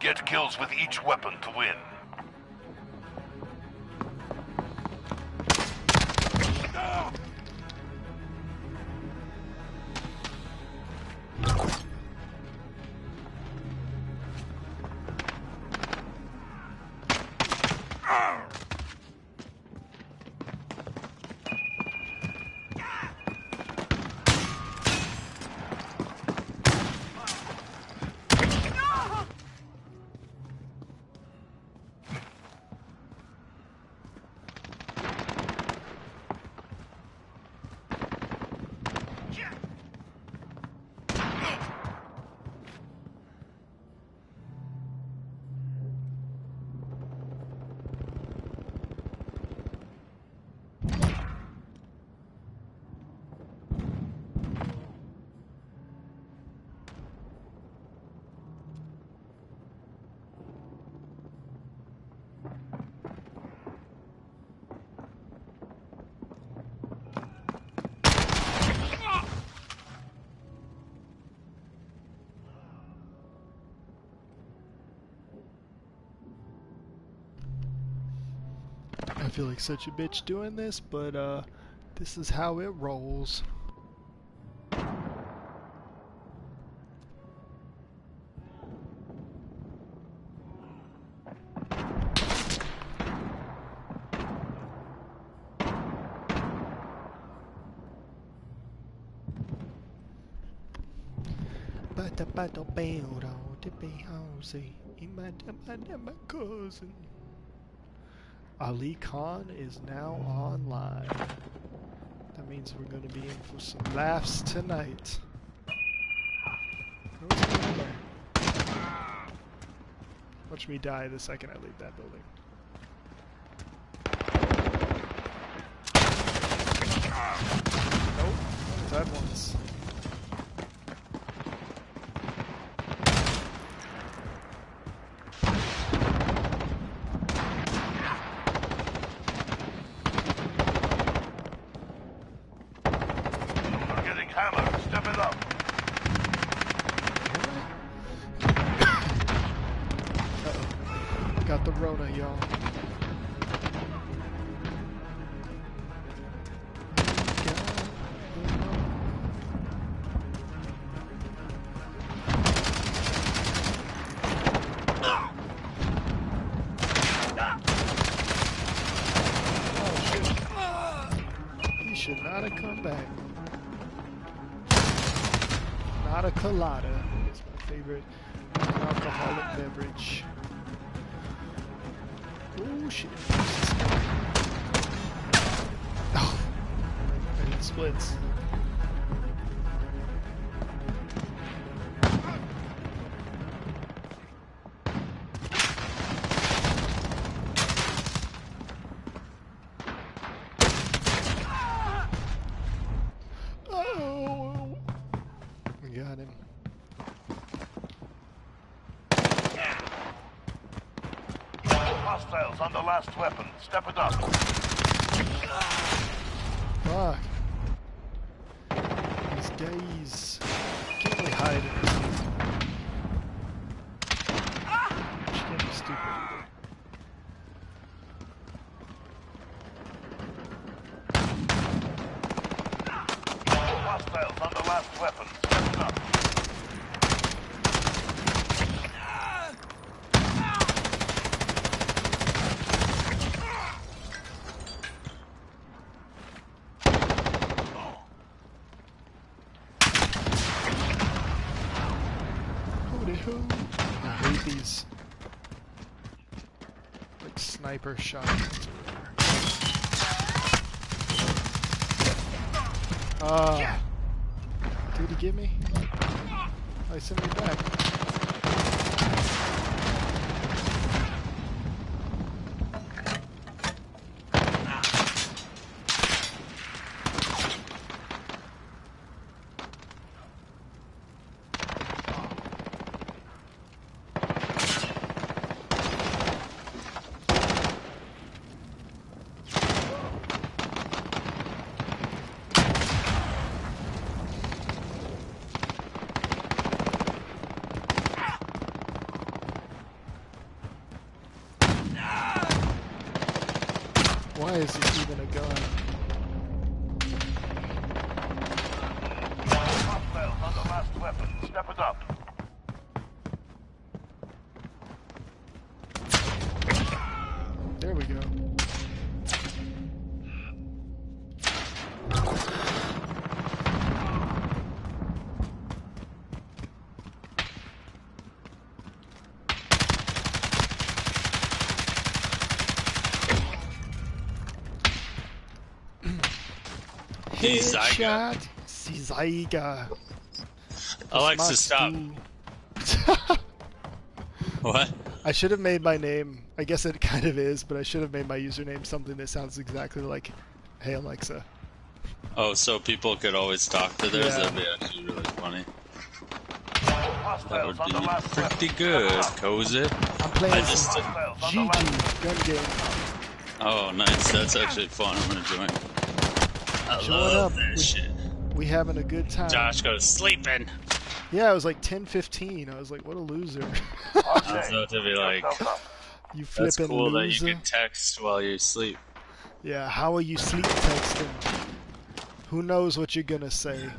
Get kills with each weapon to win. I feel like such a bitch doing this, but this is how it rolls. Cousin. Ali Khan is now online. That means we're going to be in for some laughs tonight. What's going on there? Watch me die the second I leave that building. Nope, only died once. Got the Rona, y'all. He should not have come back. Not a colada. It's my favorite alcoholic beverage. Oh shit. Oh, I need splits. Oh, we got him. Hostiles on the last weapon. Step it up. Fuck. These guys can't really hide in this game. She can't be stupid either. Hostiles on the last weapon. Step it up. I hate these like sniper shots. Did he get me? Oh, he sent me back. Why is this even a gun? Hostiles on the last weapon. Step it up. There we go. Zyga. Headshot. Zyga. Alexa, stop. What? I should have made my name, I guess it kind of is, but I should have made my username something that sounds exactly like, "Hey Alexa." Oh, so people could always talk to theirs? Yeah. That'd be actually really funny. That Hostiles would on the be last weapon. pretty good, Cozy. I'm playing I some just... Hostiles on the last GG gun game. Oh, nice. That's actually fun. I'm gonna join. I Join love up. that shit. We having a good time. Josh goes sleeping. Yeah, it was like 10:15. I was like, what a loser. I was about to be like, You that's flipping cool that loser. you can text while you sleep. Yeah, how are you sleep texting? Who knows what you're gonna say?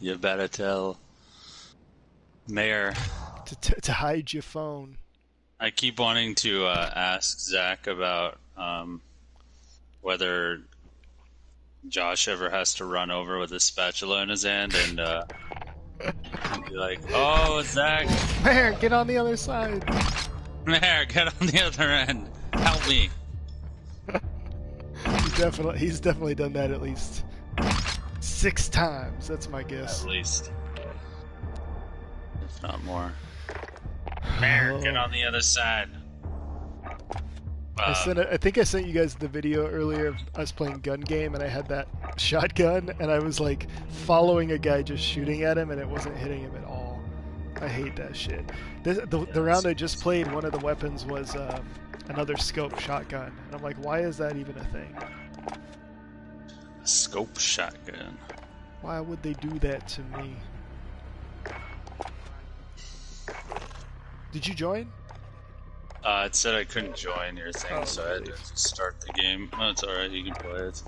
You better tell Mayor. To hide your phone. I keep wanting to ask Zach about whether Josh ever has to run over with a spatula in his hand and be like, "Oh, Zach, Mayor, get on the other side. Mayor, get on the other end. Help me." He's definitely done that at least 6 times. That's my guess. At least, if not more. Mayor, get on the other side. I think I sent you guys the video earlier of us playing gun game, and I had that shotgun, and I was like following a guy just shooting at him, and it wasn't hitting him at all. I hate that shit. The round I just played, one of the weapons was another scope shotgun, and I'm like, why is that even a thing? A scope shotgun. Why would they do that to me? Did you join? It said I couldn't join your thing, Oh, so I had to start the game. No, it's alright, you can play it.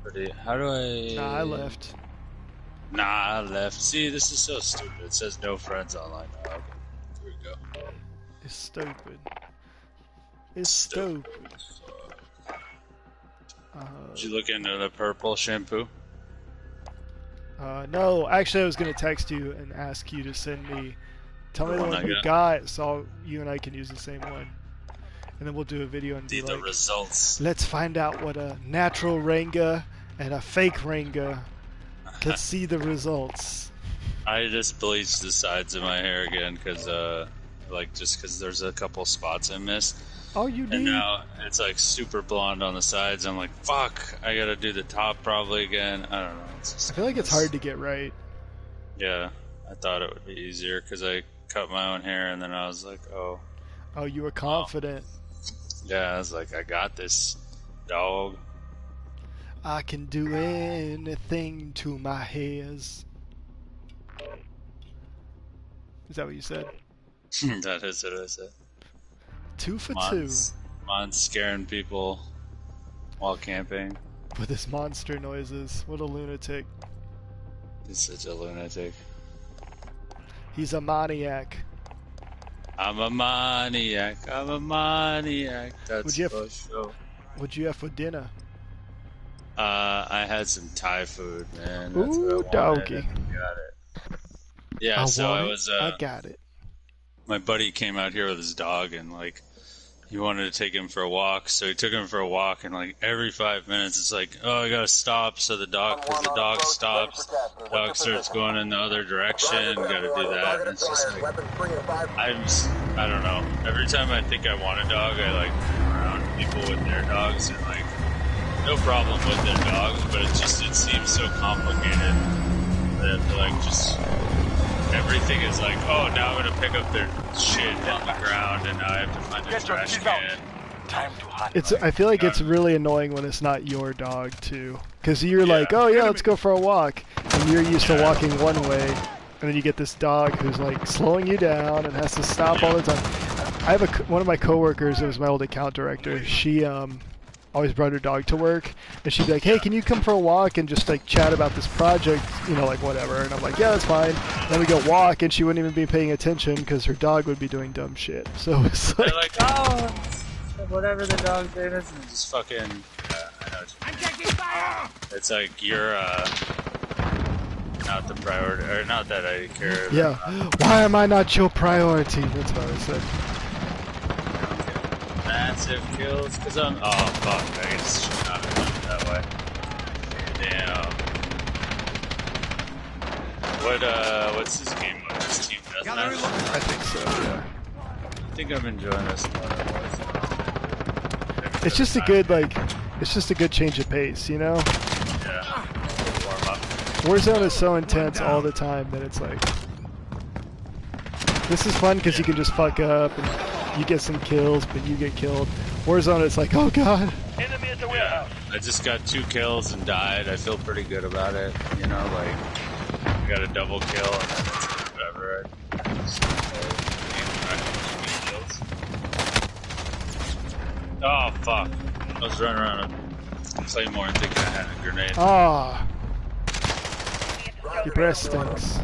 Pretty. How do I... Nah, I left. Nah, I left. See, this is so stupid. It says no friends online. Oh, okay. Here we go. It's stupid. It's stupid. Did you look into the purple shampoo? No, actually I was going to text you and ask you to send me... Tell me the one one I you got. got, so you and I can use the same one. And then we'll do a video and be The like, results. let's find out what a natural Ranga and a fake Ranga. Let's see the results. I just bleached the sides of my hair again because, just because there's a couple spots I missed. Oh, you And did? now it's like super blonde on the sides. I'm like, fuck, I gotta do the top probably again. I don't know. It's just, I feel like it's hard to get right. Yeah, I thought it would be easier because I cut my own hair and then I was like, oh. Oh, you were confident. Yeah, I was like, I got this, dog. I can do anything to my hairs. Is that what you said? That is what I said. 2 for Mon's scaring people while camping. 2 with his monster noises. What a lunatic. He's such a lunatic. He's a maniac. I'm a maniac. I'm a maniac. That's Would you have- for sure. What'd you have for dinner? I had some Thai food, man. That's what I Ooh, wanted, doggy. and I got it. Yeah, so want I it, was. I got it. My buddy came out here with his dog, and like, he wanted to take him for a walk. So he took him for a walk, and like every 5 minutes, it's like, oh, I gotta stop. So the dog, because the dog stops, the dog starts going in the other direction. Gotta do that. And it's just like, I don't know. Every time I think I want a dog, I like turn around people with their dogs, and like, no problem with their dogs, but it seems so complicated that like just everything is like, oh, now I'm gonna pick up their shit on the ground, and now I have to find a trash can. Time to hunt. I feel like it's really annoying when it's not your dog too, because you're like, oh yeah, let's go for a walk, and you're used to walking one way, and then you get this dog who's like slowing you down and has to stop all the time. I have one of my coworkers. It was my old account director. She always brought her dog to work, and she'd be like, "Hey, can you come for a walk and just like chat about this project, you know, like whatever?" And I'm like, "Yeah, that's fine." And then we go walk, and she wouldn't even be paying attention because her dog would be doing dumb shit. So it's like, they're like, "Oh, whatever the dog did," and just fucking. I know what you mean. Taking fire! It's like you're not the priority, or not that I care. yeah. Why am I not your priority? That's what I said. Massive kills, because I'm. Oh fuck! I guess should not have done it that way. Damn. What's this game mode? This team deathmatch? I think so. Yeah. I think I'm enjoying this more than I was. It's just a good it's just a good change of pace, you know. Yeah. Warm up. Warzone is so intense all the time that it's like, this is fun because you can just fuck up and you get some kills, but you get killed. Warzone, it's like, oh god. Enemy at the warehouse. I just got 2 kills and died. I feel pretty good about it. You know, like, I got a double kill and then it's whatever. Oh, fuck. I was running around a Claymore and thinking I had a grenade. Ah. Your breath stinks.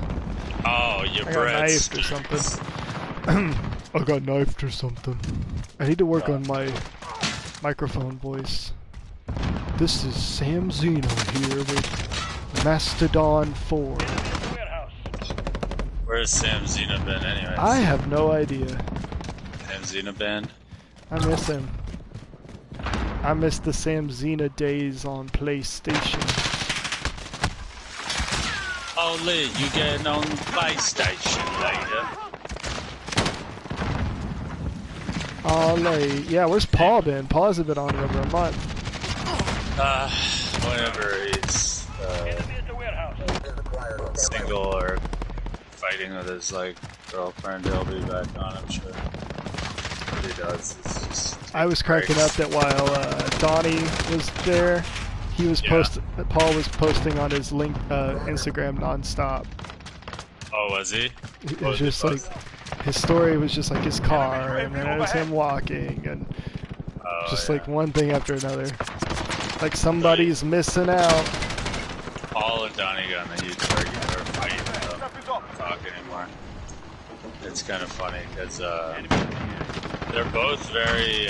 Oh, your I got breath knifed or stinks. something. I got knifed or something. I need to work on my microphone voice. This is Sam Zeno here with Mastodon 4. Enemy at the warehouse. Where's Sam Zena been anyways? I have no idea. Sam Zena band? I miss him. I miss the Sam Zena days on PlayStation. Only you getting on PlayStation later. Oh, yeah, where's Paul been? Paul hasn't been on in over a month. Whenever he's Enemy at the warehouse. single or fighting with his like girlfriend, he'll be back on, I'm sure. What he does is just I was cracking up that while Donnie was there, he was Paul was posting on his Instagram nonstop. Oh, was he? It What was he just like, posting? his story was just like his car, and then it was him walking, and just like one thing after another. Like somebody's missing out. Paul and Donnie got in a huge argument or fight. They don't talk anymore. It's kind of funny because they're both very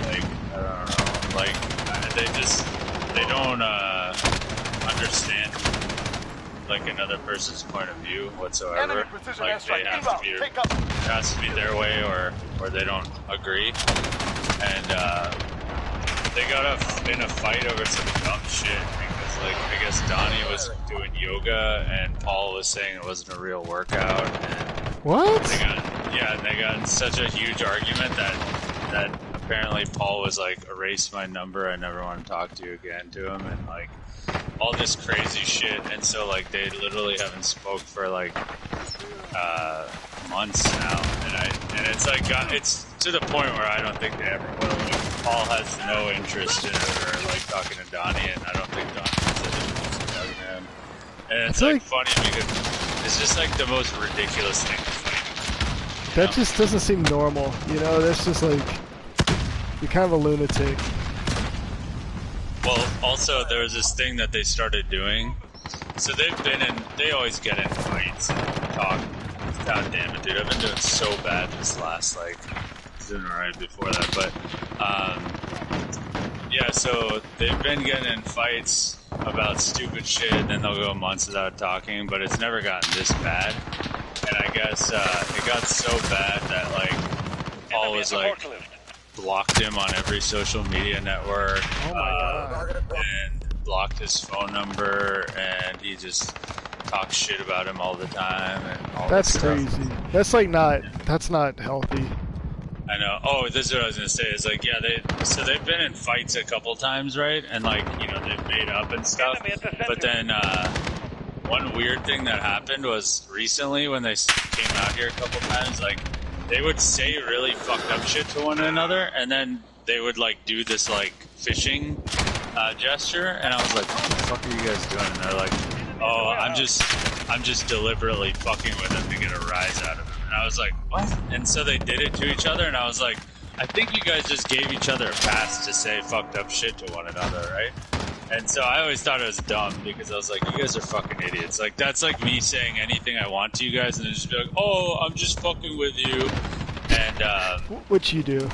like, I don't know, like they don't understand like another person's point of view whatsoever. Like they have to be, it has to be their way or they don't agree. And they got in a fight over some dumb shit because like I guess Donnie was doing yoga and Paul was saying it wasn't a real workout. And What? they got in such a huge argument that apparently Paul was like, erase my number, I never want to talk to you again to him, and like all this crazy shit. And so like they literally haven't spoke for like months now, and it's like it's to the point where I don't think they ever will. Like, Paul has no interest in it or like talking to Donnie, and I don't think Donnie has any interest in talking to him. And it's like funny because it's just like the most ridiculous thing to fight. That just doesn't seem normal, you know? That's just like, you're kind of a lunatic. Well, also there was this thing that they started doing. So they always get in fights and talk. God damn it, dude! I've been doing so bad this last like, doing alright before that, but yeah. So they've been getting in fights about stupid shit, and then they'll go months without talking. But it's never gotten this bad. And I guess it got so bad that like Paul was like blocked him on every social media network. Oh my god. And blocked his phone number, and he just talks shit about him all the time. And all That's this stuff. crazy. That's like that's not healthy. I know. Oh, this is what I was gonna say. Is like, yeah, they've been in fights a couple times, right? And like, you know, they've made up and stuff. But then one weird thing that happened was recently when they came out here a couple times, like they would say really fucked up shit to one another, and then they would like do this like fishing gesture, and I was like, what the fuck are you guys doing? And they're like, oh, I'm just I'm just deliberately fucking with him to get a rise out of him. And I was like, what? And so they did it to each other, and I was like, I think you guys just gave each other a pass to say fucked up shit to one another, right? And so I always thought it was dumb because I was like, you guys are fucking idiots. Like, that's like me saying anything I want to you guys and then just be like, oh, I'm just fucking with you. And, which you do.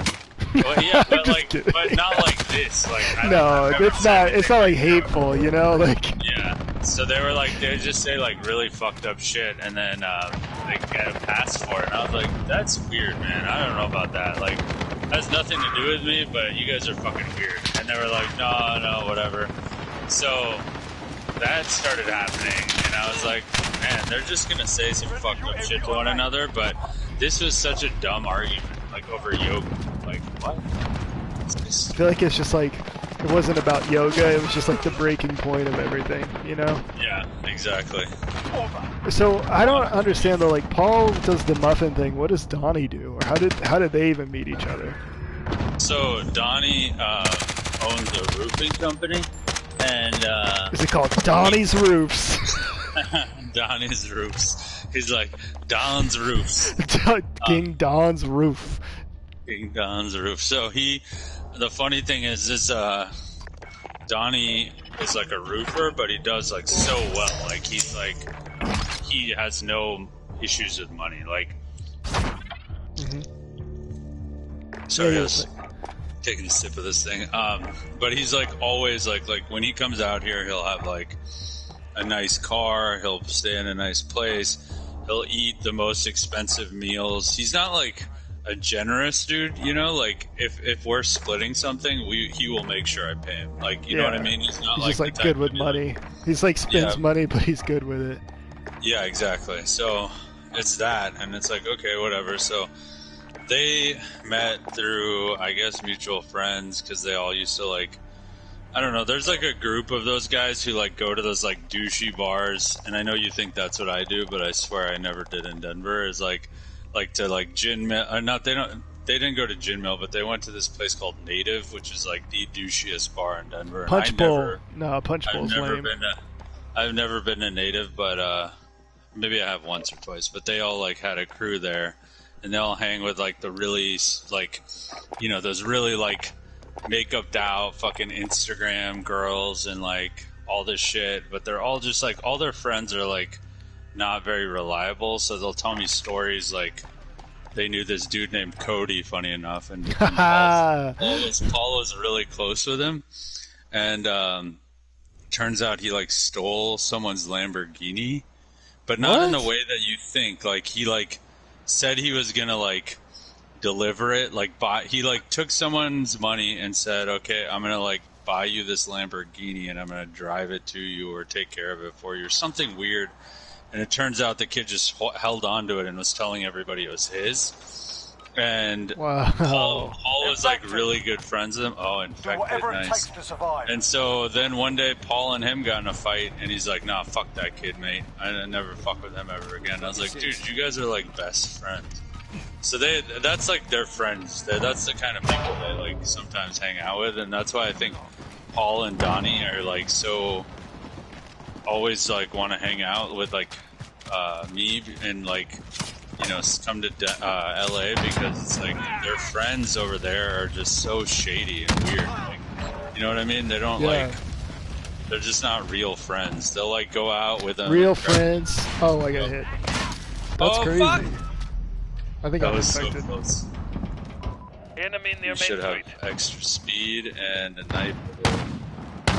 well, yeah, but like, but not like this. Like, no, it's not. It's not like hateful, you know. Like, yeah. So they were like, they just say like really fucked up shit, and then they get a pass for it. And I was like, that's weird, man. I don't know about that. Like, has nothing to do with me, but you guys are fucking weird. And they were like, no, whatever. So that started happening, and I was like, man, they're just gonna say some fucked up shit to one another. But this was such a dumb argument, like over yoga. Like, what? I feel like it's just like, it wasn't about yoga, it was just like the breaking point of everything, you know? Yeah, exactly. So, I don't understand though, like, Paul does the muffin thing, what does Donnie do? Or how did they even meet each other? So, Donnie owns a roofing company, and is it called Donnie's Roofs? Donnie's Roofs. He's like, Don's Roofs. King Don's Roof. King Don's Roof. So the funny thing is Donnie is like a roofer, but he does like so well. Like he's like, he has no issues with money. Like, sorry, I was taking a sip of this thing. But he's like always like when he comes out here, he'll have like a nice car. He'll stay in a nice place. He'll eat the most expensive meals. He's not like a generous dude, you know, like if we're splitting something, he will make sure I pay him. Like, you know what I mean? He's not just like good with money. He's like spends money, but he's good with it. Yeah, exactly. So it's that, and it's like, okay, whatever. So they met through, I guess, mutual friends, because they all used to like, I don't know, there's like a group of those guys who like go to those like douchey bars, and I know you think that's what I do, but I swear I never did in Denver, is like to like Gin Mill, they didn't go to Gin Mill, but they went to this place called Native, which is like the douchiest bar in Denver. Punch Bowl. No, Punch Bowl's lame. I've never been to Native, but maybe I have once or twice. But they all like had a crew there, and they all hang with like the really like, you know, those really like makeup out fucking Instagram girls and like all this shit. But they're all just like, all their friends are like not very reliable, so they'll tell me stories like they knew this dude named Cody, funny enough, and Paul was really close with him, and turns out he like stole someone's Lamborghini, but not in the way that you think. Like he like said he was gonna like deliver it, like he like took someone's money and said, okay, I'm gonna like buy you this Lamborghini and I'm gonna drive it to you or take care of it for you or something weird. And it turns out the kid just held on to it and was telling everybody it was his. And Paul was like really good friends with him. Oh, infected, nice. And so then one day Paul and him got in a fight, and he's like, nah, fuck that kid, mate. I never fuck with him ever again. I was like, dude, you guys are like best friends. So that's like their friends. That's the kind of people they like sometimes hang out with, and that's why I think Paul and Donnie are like so always like want to hang out with like me and like, you know, come to LA, because it's like their friends over there are just so shady and weird. Like, you know what I mean? They don't like, they're just not real friends. They'll like go out with them. Real friends. Oh, I got hit. That's crazy. Fuck. I think I was infected. So close. Enemy near you should have extra speed and a knife.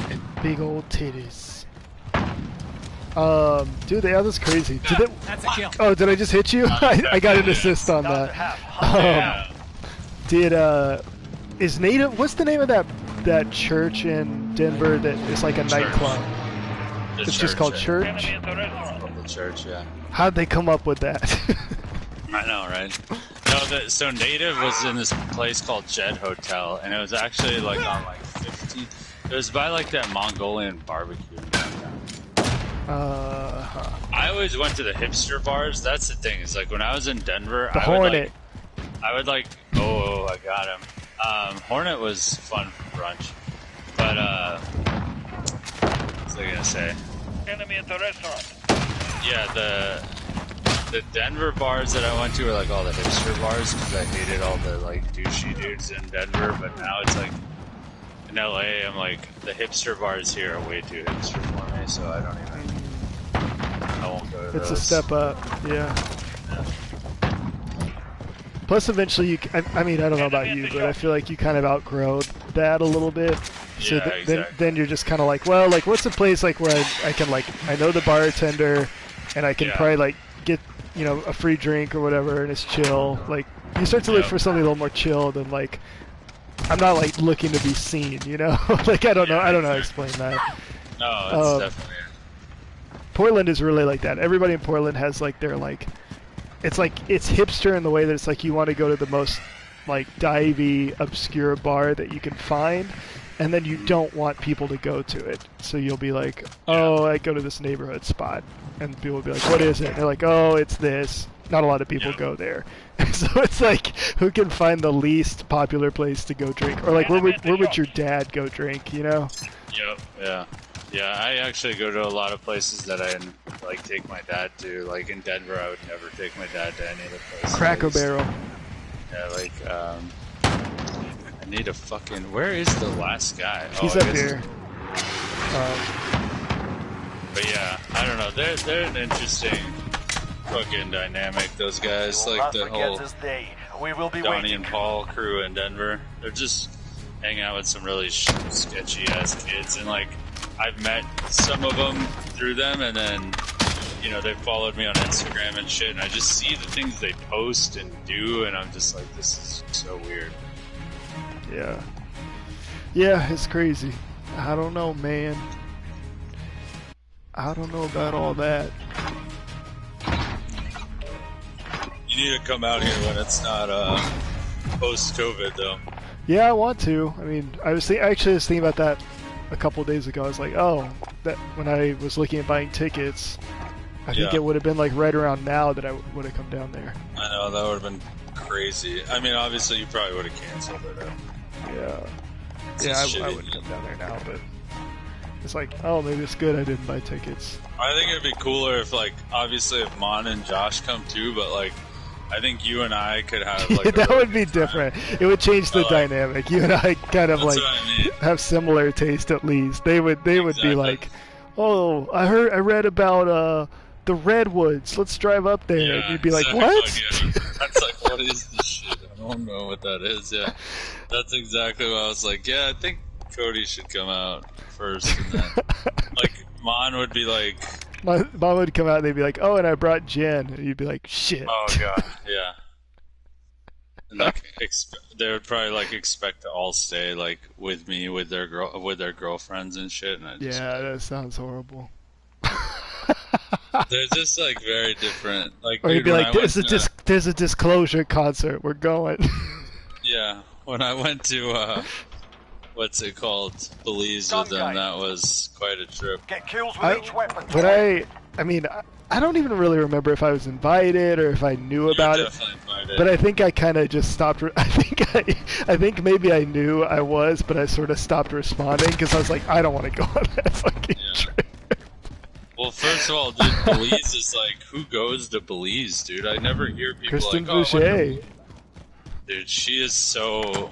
And big old titties. Dude, the other's crazy. That's a kill. Oh, did I just hit you? I got an assist on that. Is Native? What's the name of that church in Denver that is like a nightclub? It's just called Church. The Church, yeah. How'd they come up with that? I know, right? No, so Native was in this place called Jet Hotel, and it was actually like on like 15. It was by like that Mongolian barbecue. I always went to the hipster bars. That's the thing. Is like when I was in Denver, the Hornet. I would like. Oh, I got him. Hornet was fun for brunch, but what was I gonna say? Enemy at the restaurant. Yeah, the Denver bars that I went to were like all the hipster bars because I hated all the like douchey dudes in Denver. But now it's like in LA, I'm like the hipster bars here are way too hipster for me, so I don't even. I won't go to It's those. a step up, yeah. Yeah. Plus, eventually, I mean, I don't know about you, but I feel like you kind of outgrow that a little bit. So Yeah, exactly. then you're just kind of like, well, like, what's a place like where I can like, I know the bartender, and I can Yeah. probably like get, you know, a free drink or whatever, and it's chill. Like, you start to look Yep. for something a little more chill than like, I'm not like looking to be seen, you know? Like, I don't know how to explain that. No, it's definitely. Portland is really like that. Everybody in Portland has like their like, it's hipster in the way that it's like you want to go to the most like divey, obscure bar that you can find, and then you don't want people to go to it. So you'll be like, oh, I go to this neighborhood spot, and people will be like, what is it? And they're like, oh, it's this. Not a lot of people go there. So it's like, who can find the least popular place to go drink? Or like, where would your dad go drink, you know? Yep. Yeah. Yeah. I actually go to a lot of places that I like take my dad to. Like in Denver, I would never take my dad to any other place. Cracker Barrel. Yeah. Like I need a fucking. Where is the last guy? He's I up guess- here. But yeah, I don't know. They're an interesting fucking dynamic. Those guys, We will like not the forget whole this day. We will be Donnie waiting. and Paul crew in Denver. They're just hanging out with some really sketchy ass kids, and like I've met some of them through them, and then you know they followed me on Instagram and shit, and I just see the things they post and do, and I'm just like, this is so weird. Yeah. Yeah, it's crazy. I don't know, man. I don't know about all that. You need to come out here when it's not post-COVID, though. Yeah, I want to. I mean, I was actually thinking about that a couple days ago. I was like, oh, that when I was looking at buying tickets, I think Yeah. it would have been like right around now that I would have come down there. I know that would have been crazy. I mean, obviously you probably would have canceled it. Yeah. It's Yeah, just I shitty. wouldn't come down there now, but it's like, oh, maybe it's good I didn't buy tickets. I think it'd be cooler if, like, obviously if Mon and Josh come too, but like, I think you and I could have like a That really would be good time. different. It would change the Like- dynamic. You and I kind of That's like what I mean. have similar taste at least. They would be Exactly. like, "Oh, I read about the redwoods. Let's drive up there." Yeah, and you'd be like, exactly. "What?" Yeah. That's like, what is this shit? I don't know what that is. Yeah, that's exactly what I was like. Yeah, I think Cody should come out first, and then like Mon would be like, My mom would come out and they'd be like, "Oh, and I brought gin." And you'd be like, "Shit." oh god, yeah. And like, they would probably like expect to all stay like with me with their girlfriends and shit. And I just, Yeah, that sounds horrible. they're just like very different. Like, Or you'd dude, be when like, I went "There's a Disclosure concert. We're going." Yeah, when I went to what's it called, Belize with them, that was quite a trip. Get kills with each weapon. But I mean, I don't even really remember if I was invited or if I knew about You're it. definitely invited. But I think I kind of just stopped. I think maybe I knew I was, but I sort of stopped responding because I was like, I don't want to go on that fucking Yeah. trip. Well, first of all, dude, Belize is like, who goes to Belize, dude? I never hear people Kristen like, oh, Boucher. dude, she is so,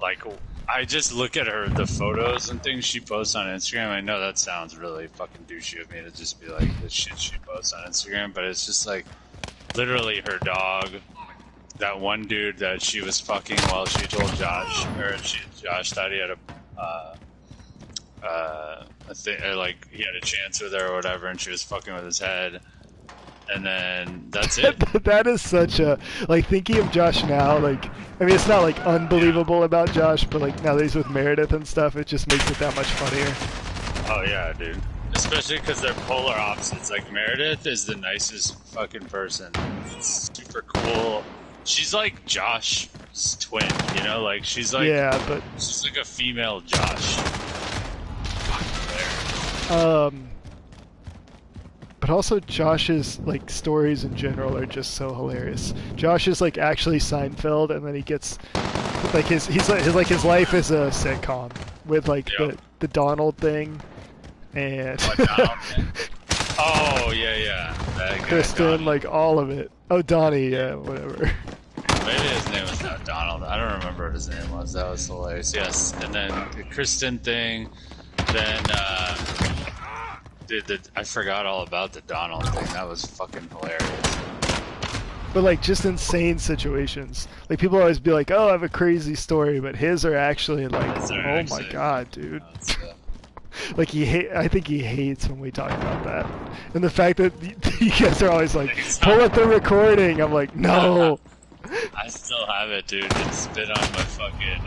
like, I just look at her, the photos and things she posts on Instagram. I know that sounds really fucking douchey of me to just be like, the shit she posts on Instagram, but it's just like, literally her dog, that one dude that she was fucking while she told Josh, Josh thought he had a thing, or like he had a chance with her or whatever, and she was fucking with his head, and then that's it. That is such a, like, thinking of Josh now, like, I mean, it's not like unbelievable about Josh, but like now that he's with Meredith and stuff, it just makes it that much funnier. Oh yeah, dude. Especially because they're polar opposites. Like Meredith is the nicest fucking person. It's super cool. She's like Josh's twin, you know? Like she's like Yeah, but she's like a female Josh. Fucking hilarious. But also Josh's like stories in general are just so hilarious. Josh is like actually Seinfeld, and then he gets like his life is a sitcom with like Yeah. the Donald thing, and What now, man? Oh, yeah. That guy, Kristen, Donnie. like all of it. Oh, Donnie, yeah, whatever. Maybe his name was not Donald. I don't remember what his name was. That was hilarious. Yes, and then the Kristen thing. Then, I forgot all about the Donald thing. That was fucking hilarious. But like just insane situations. Like people always be like, "Oh, I have a crazy story," but his are actually like, His are "Oh actually- my god, dude!" That's, Like I think he hates when we talk about that, and the fact that you guys are always like, "Pull up the recording." I'm like, "No." I still have it, dude. It's been on my fucking.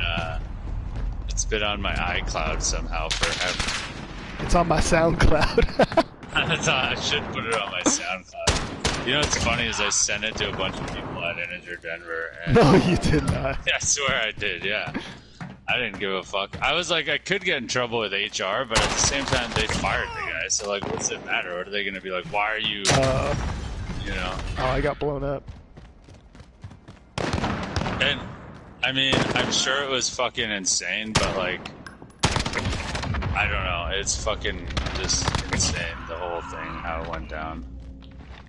It's been on my iCloud somehow forever. It's on my SoundCloud. I thought I should put it on my SoundCloud. You know what's funny is I sent it to a bunch of people at Integer Denver. And No, you did not. I swear I did, yeah. I didn't give a fuck. I was like, I could get in trouble with HR, but at the same time, they fired the guy. So, like, what's it matter? What are they going to be like? Why are you, you know? Oh, I got blown up. And, I mean, I'm sure it was fucking insane, but, like, I don't know. It's fucking just insane, the whole thing, how it went down.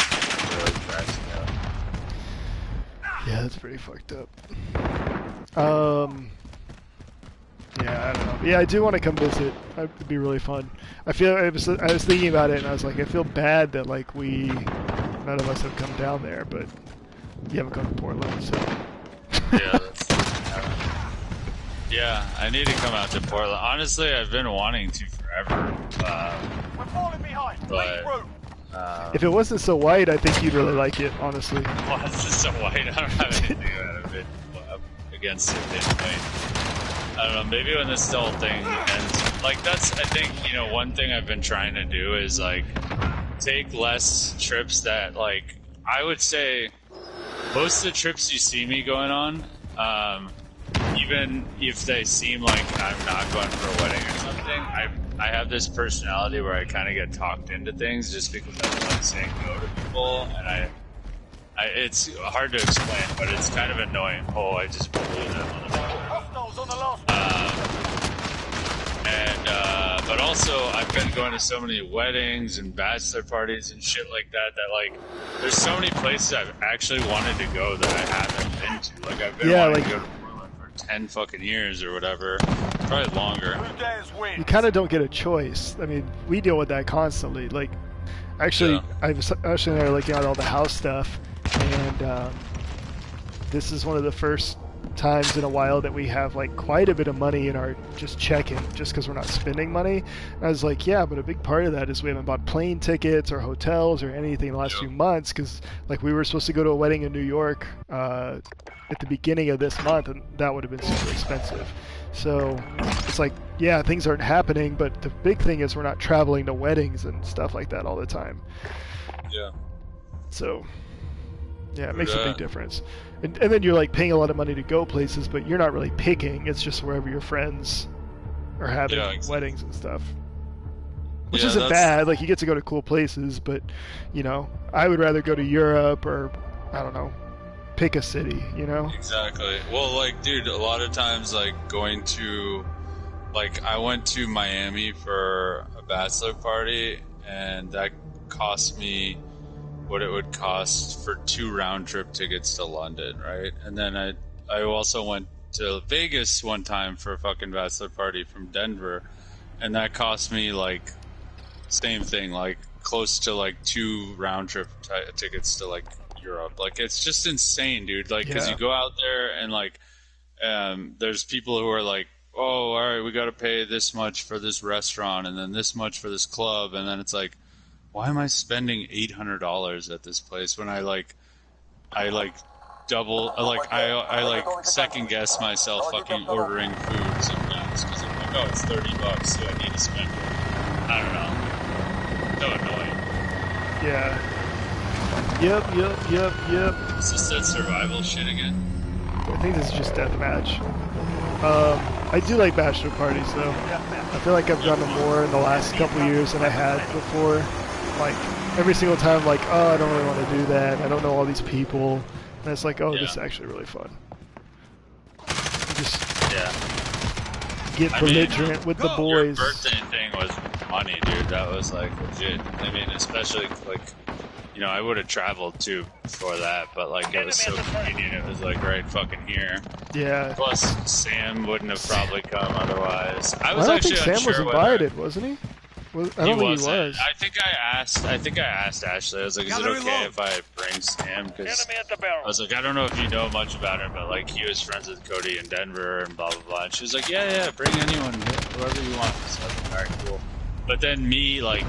It really cracks me up. Yeah, that's pretty fucked up. Yeah, I don't know. Yeah, I do want to come visit. It'd be really fun. I was thinking about it, and I was like, I feel bad that like none of us have come down there, but you haven't come to Portland, so. Yeah, yeah, I need to come out to Portland. Honestly, I've been wanting to forever. We're falling behind. But, Leave room. If it wasn't so white, I think you'd really like it, honestly. Well, it's just so white. I don't have anything against it. I don't know. Maybe when this whole thing ends, like that's. I think one thing I've been trying to do is like take less trips that like I would say most of the trips you see me going on, even if they seem like I'm not going for a wedding or something, I have this personality where I kind of get talked into things just because I don't like saying no to people, and it's hard to explain, but it's kind of annoying. Oh, I just blew that motherfucker. Hostiles on the last. But also, I've been going to so many weddings and bachelor parties and shit like that, like, there's so many places I've actually wanted to go that I haven't been to. Like, I've been wanting to go to Portland for 10 fucking years or whatever. Probably longer. Who dares win? You kind of don't get a choice. I mean, we deal with that constantly. Like, actually, Ashley and I are looking at all the house stuff, and this is one of the first times in a while that we have like quite a bit of money in our just checking, just because we're not spending money. And I was like, yeah, but a big part of that is we haven't bought plane tickets or hotels or anything in the last few months, because like we were supposed to go to a wedding in New York at the beginning of this month, and that would have been super expensive. So it's like, yeah, things aren't happening, but the big thing is we're not traveling to weddings and stuff like that all the time. Yeah. So yeah, it makes a big difference. And then you're like paying a lot of money to go places, but you're not really picking. It's just wherever your friends are having weddings and stuff. Which isn't bad. Like, you get to go to cool places, but, I would rather go to Europe or, I don't know, pick a city, Exactly. Well, like, dude, a lot of times, like, going to, like, I went to Miami for a bachelor party, and that cost me what it would cost for 2 round-trip tickets to London, right? And then I also went to Vegas one time for a fucking bachelor party from Denver, and that cost me, like, same thing, like, close to, like, 2 round-trip tickets to, like, Europe. Like, it's just insane, dude. Like, because you go out there and, like, there's people who are like, oh, all right, we got to pay this much for this restaurant and then this much for this club, and then it's like, why am I spending $800 at this place when I second guess myself fucking ordering food sometimes because I'm like, oh, it's $30, so I need to spend it. I don't know. So annoying. Yeah. Yep. Is this that survival shit again? I think this is just deathmatch. I do like bachelor parties though. I feel like I've done them more in the last couple years than I had before. Like, every single time, like, oh, I don't really want to do that. I don't know all these people. And it's like, oh, this is actually really fun. You just get belligerent with the boys. Your birthday thing was money, dude. That was like legit. I mean, especially like, you know, I would have traveled too for that, but like it was so convenient. It was like right fucking here. Yeah. Plus, Sam wouldn't have probably come otherwise. I I was don't actually think Sam was unsure invited, wasn't he? I don't think he was. I think I asked Ashley. I was like, "Is it okay if I bring Sam?" Because Enemy at the barrel. I was like, "I don't know if you know much about him, but like he was friends with Cody in Denver and blah blah blah." And she was like, "Yeah, bring anyone, whoever you want." So I was like, "All right, cool." But then me, like,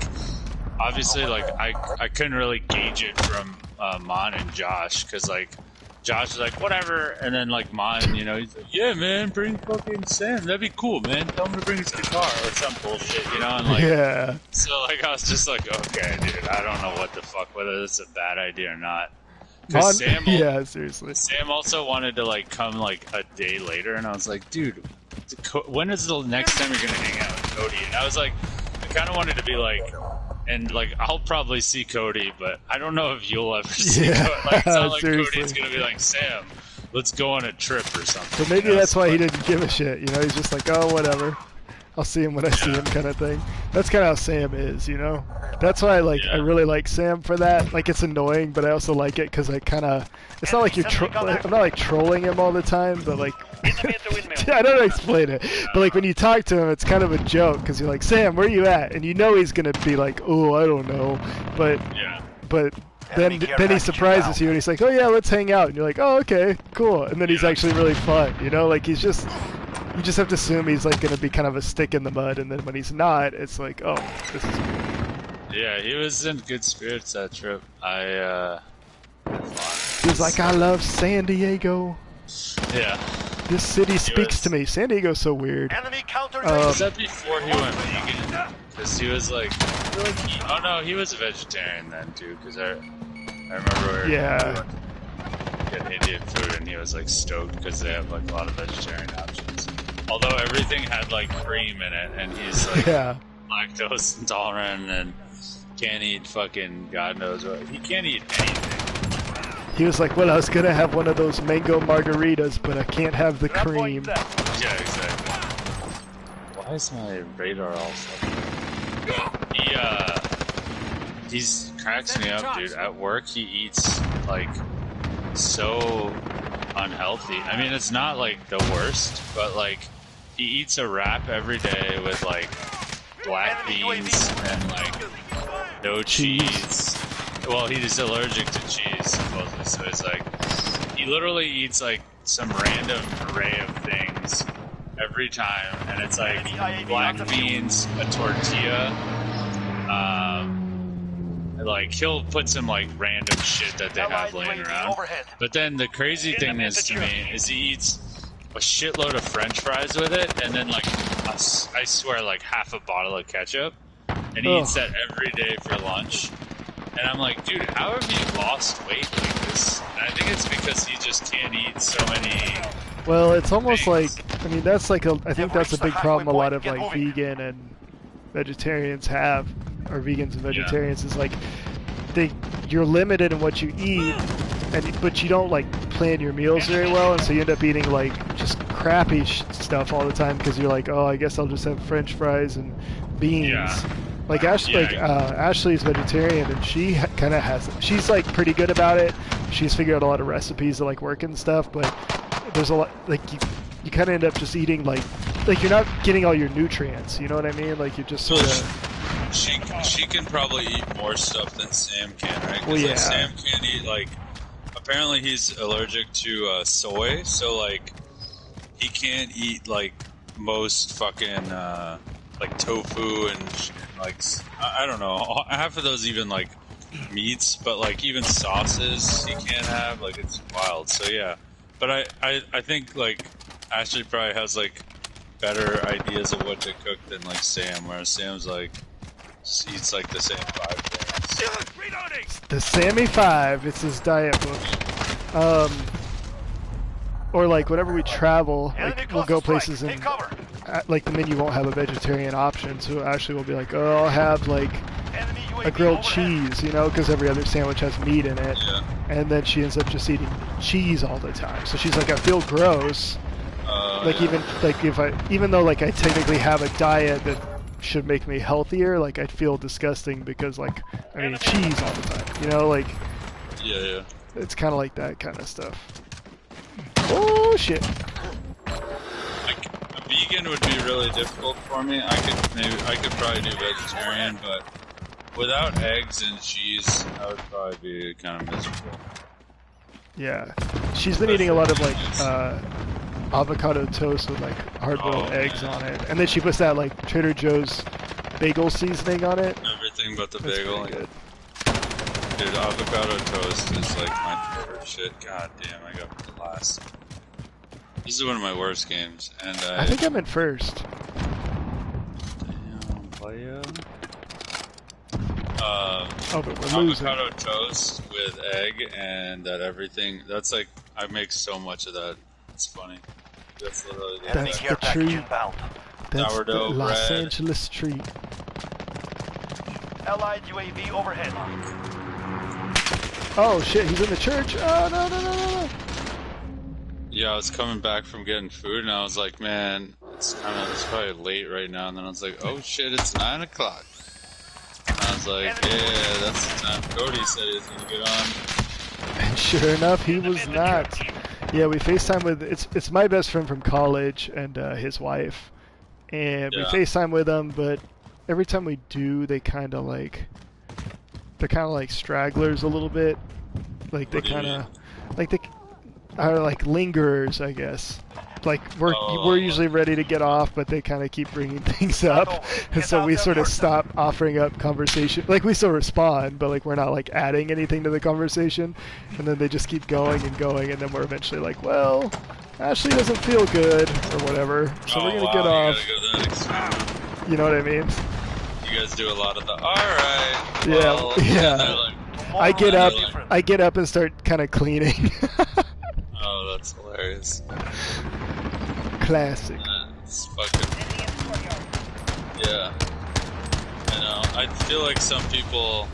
obviously, like I couldn't really gauge it from Mon and Josh because like Josh was like, "Whatever," and then like Mon, you know, he's like, "Yeah, man, bring fucking Sam. That'd be cool, man. Tell him to bring his guitar or some bullshit, you know." And like, Yeah. so like I was just like, "Okay, dude, I don't know what the fuck, whether it's a bad idea or not." Because Sam, yeah, seriously. Sam also wanted to like come like a day later, and I was like, "Dude, when is the next time you're gonna hang out with Cody?" And I was like, I kind of wanted to be like. And like I'll probably see Cody, but I don't know if you'll ever see Cody. Like, it's not like Cody's gonna be like, "Sam, let's go on a trip or something." So maybe that's why he didn't give a shit. You know, he's just like, "Oh, whatever. I'll see him when I see him," kind of thing. That's kind of how Sam is, you know. That's why I really like Sam for that. Like it's annoying, but I also like it because I kind of. It's not like I'm not like trolling him all the time, but like. I don't know how to explain it, but like when you talk to him, it's kind of a joke because you're like, "Sam, where you at?" And you know he's gonna be like, "Oh, I don't know," but then he surprises you and he's like, "Oh yeah, let's hang out," and you're like, "Oh okay, cool," and then he's actually really fun, you know, like you just have to assume he's like gonna be kind of a stick in the mud, and then when he's not, it's like, "Oh, this is cool." Yeah, he was in good spirits that trip. He's like, "I love San Diego. Yeah. This city speaks to me." San Diego's so weird. Enemy counter. Was that before he went vegan? Because he was like, oh no, he was a vegetarian then too. Because I remember we went to get Indian food and he was like stoked because they have like a lot of vegetarian options. Although everything had like cream in it, and he's like lactose intolerant and can't eat fucking God knows what. He can't eat anything. He was like, "Well, I was gonna have one of those mango margaritas, but I can't have the cream." Yeah, exactly. Why is my radar all fucking... He's cracks me up, dude. At work, he eats like so unhealthy. I mean, it's not like the worst, but like he eats a wrap every day with like black beans and like no cheese. Well, he's allergic to cheese, supposedly, so it's like, he literally eats, like, some random array of things every time, and it's like, black beans, a tortilla, like, he'll put some, like, random shit that they have laying around, but then the crazy thing is, to me, is he eats a shitload of french fries with it, and then, like, I swear, like, half a bottle of ketchup, and he eats that every day for lunch. And I'm like, dude, how have you lost weight like this? And I think it's because he just can't eat so many. Well, it's almost like, I mean, that's like I think that's a big problem a lot of like vegan and vegetarians have, or vegans and vegetarians, is like you're limited in what you eat, but you don't like plan your meals very well, and so you end up eating like just crappy stuff all the time because you're like, "Oh, I guess I'll just have French fries and beans." Yeah. Like Ashley's vegetarian, and she kind of has. She's like pretty good about it. She's figured out a lot of recipes that like work and stuff. But there's a lot like you kind of end up just eating like you're not getting all your nutrients. You know what I mean? Like you're just sort of. She can probably eat more stuff than Sam can, right? 'Cause, well, yeah. Like, Sam can't eat like. Apparently he's allergic to soy, so like he can't eat like most fucking. Like tofu and like I don't know, half of those even like meats, but like even sauces you can't have, like it's wild. So yeah, but I think like Ashley probably has like better ideas of what to cook than like Sam, whereas Sam's like just eats like the same 5 things. The Sammy 5, it's his diet book. Or like whenever we travel, like we'll go places and like the menu won't have a vegetarian option, so Ashley will be like, "Oh, I'll have like a grilled cheese," you know, because every other sandwich has meat in it, and then she ends up just eating cheese all the time. So she's like, "I feel gross." Like even though like I technically have a diet that should make me healthier, like I'd feel disgusting because like I'm eating cheese all the time, you know, like Yeah. it's kind of like that kind of stuff. Oh shit! Like, a vegan would be really difficult for me. I could probably do vegetarian, but without eggs and cheese, I would probably be kind of miserable. Yeah, she's been eating a lot of like avocado toast with like hard-boiled eggs on it, and then she puts that like Trader Joe's bagel seasoning on it. Everything but the That's bagel. pretty good. Dude, avocado toast is like my favorite shit. God damn, I got the last. This is one of my worst games, and I think I'm in first. Damn, playa. Oh, but we're losing. Avocado toast with egg and that everything. That's like, I make so much of that. It's funny. That's literally the That's thing. the treat. That's the Sourdough Los bread. Angeles treat. Allied UAV overhead. Oh shit, he's in the church. Oh no. Yeah, I was coming back from getting food, and I was like, man, it's probably late right now. And then I was like, oh shit, it's 9 o'clock. And I was like, yeah, that's the time Cody said he was gonna get on. And sure enough, he was not. Yeah, we FaceTime with it's my best friend from college and his wife, and we Yeah. FaceTime with them. But every time we do, they're kind of like stragglers a little bit. Like they What do you kind mean? of like they are like lingerers, I guess. Like we're usually ready to get off, but they kind of keep bringing things up, and so we sort of stop offering up conversation. Like we still respond, but like we're not like adding anything to the conversation, and then they just keep going, and then we're eventually like, well, Ashley doesn't feel good or whatever, so we're gonna get off. You gotta go that extreme. You know what I mean? You guys do a lot of the alright. Yeah, Well, yeah. and they're like, I get up and start kind of cleaning. oh, that's hilarious. Classic. It's fucking. Yeah. I know. I feel like some people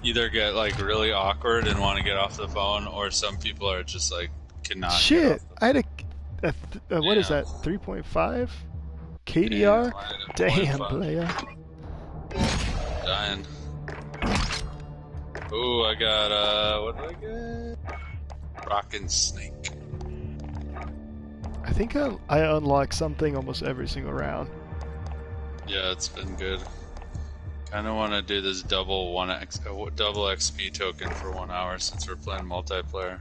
either get like really awkward and want to get off the phone, or some people are just like cannot. Get Shit, off I had a what is Yeah. that? 3.5 KDR? Damn, player. Dying. Ooh, I got what did I get? Rockin' Snake. I think I unlock something almost every single round. Yeah, it's been good. Kind of want to do this double XP token for 1 hour since we're playing multiplayer.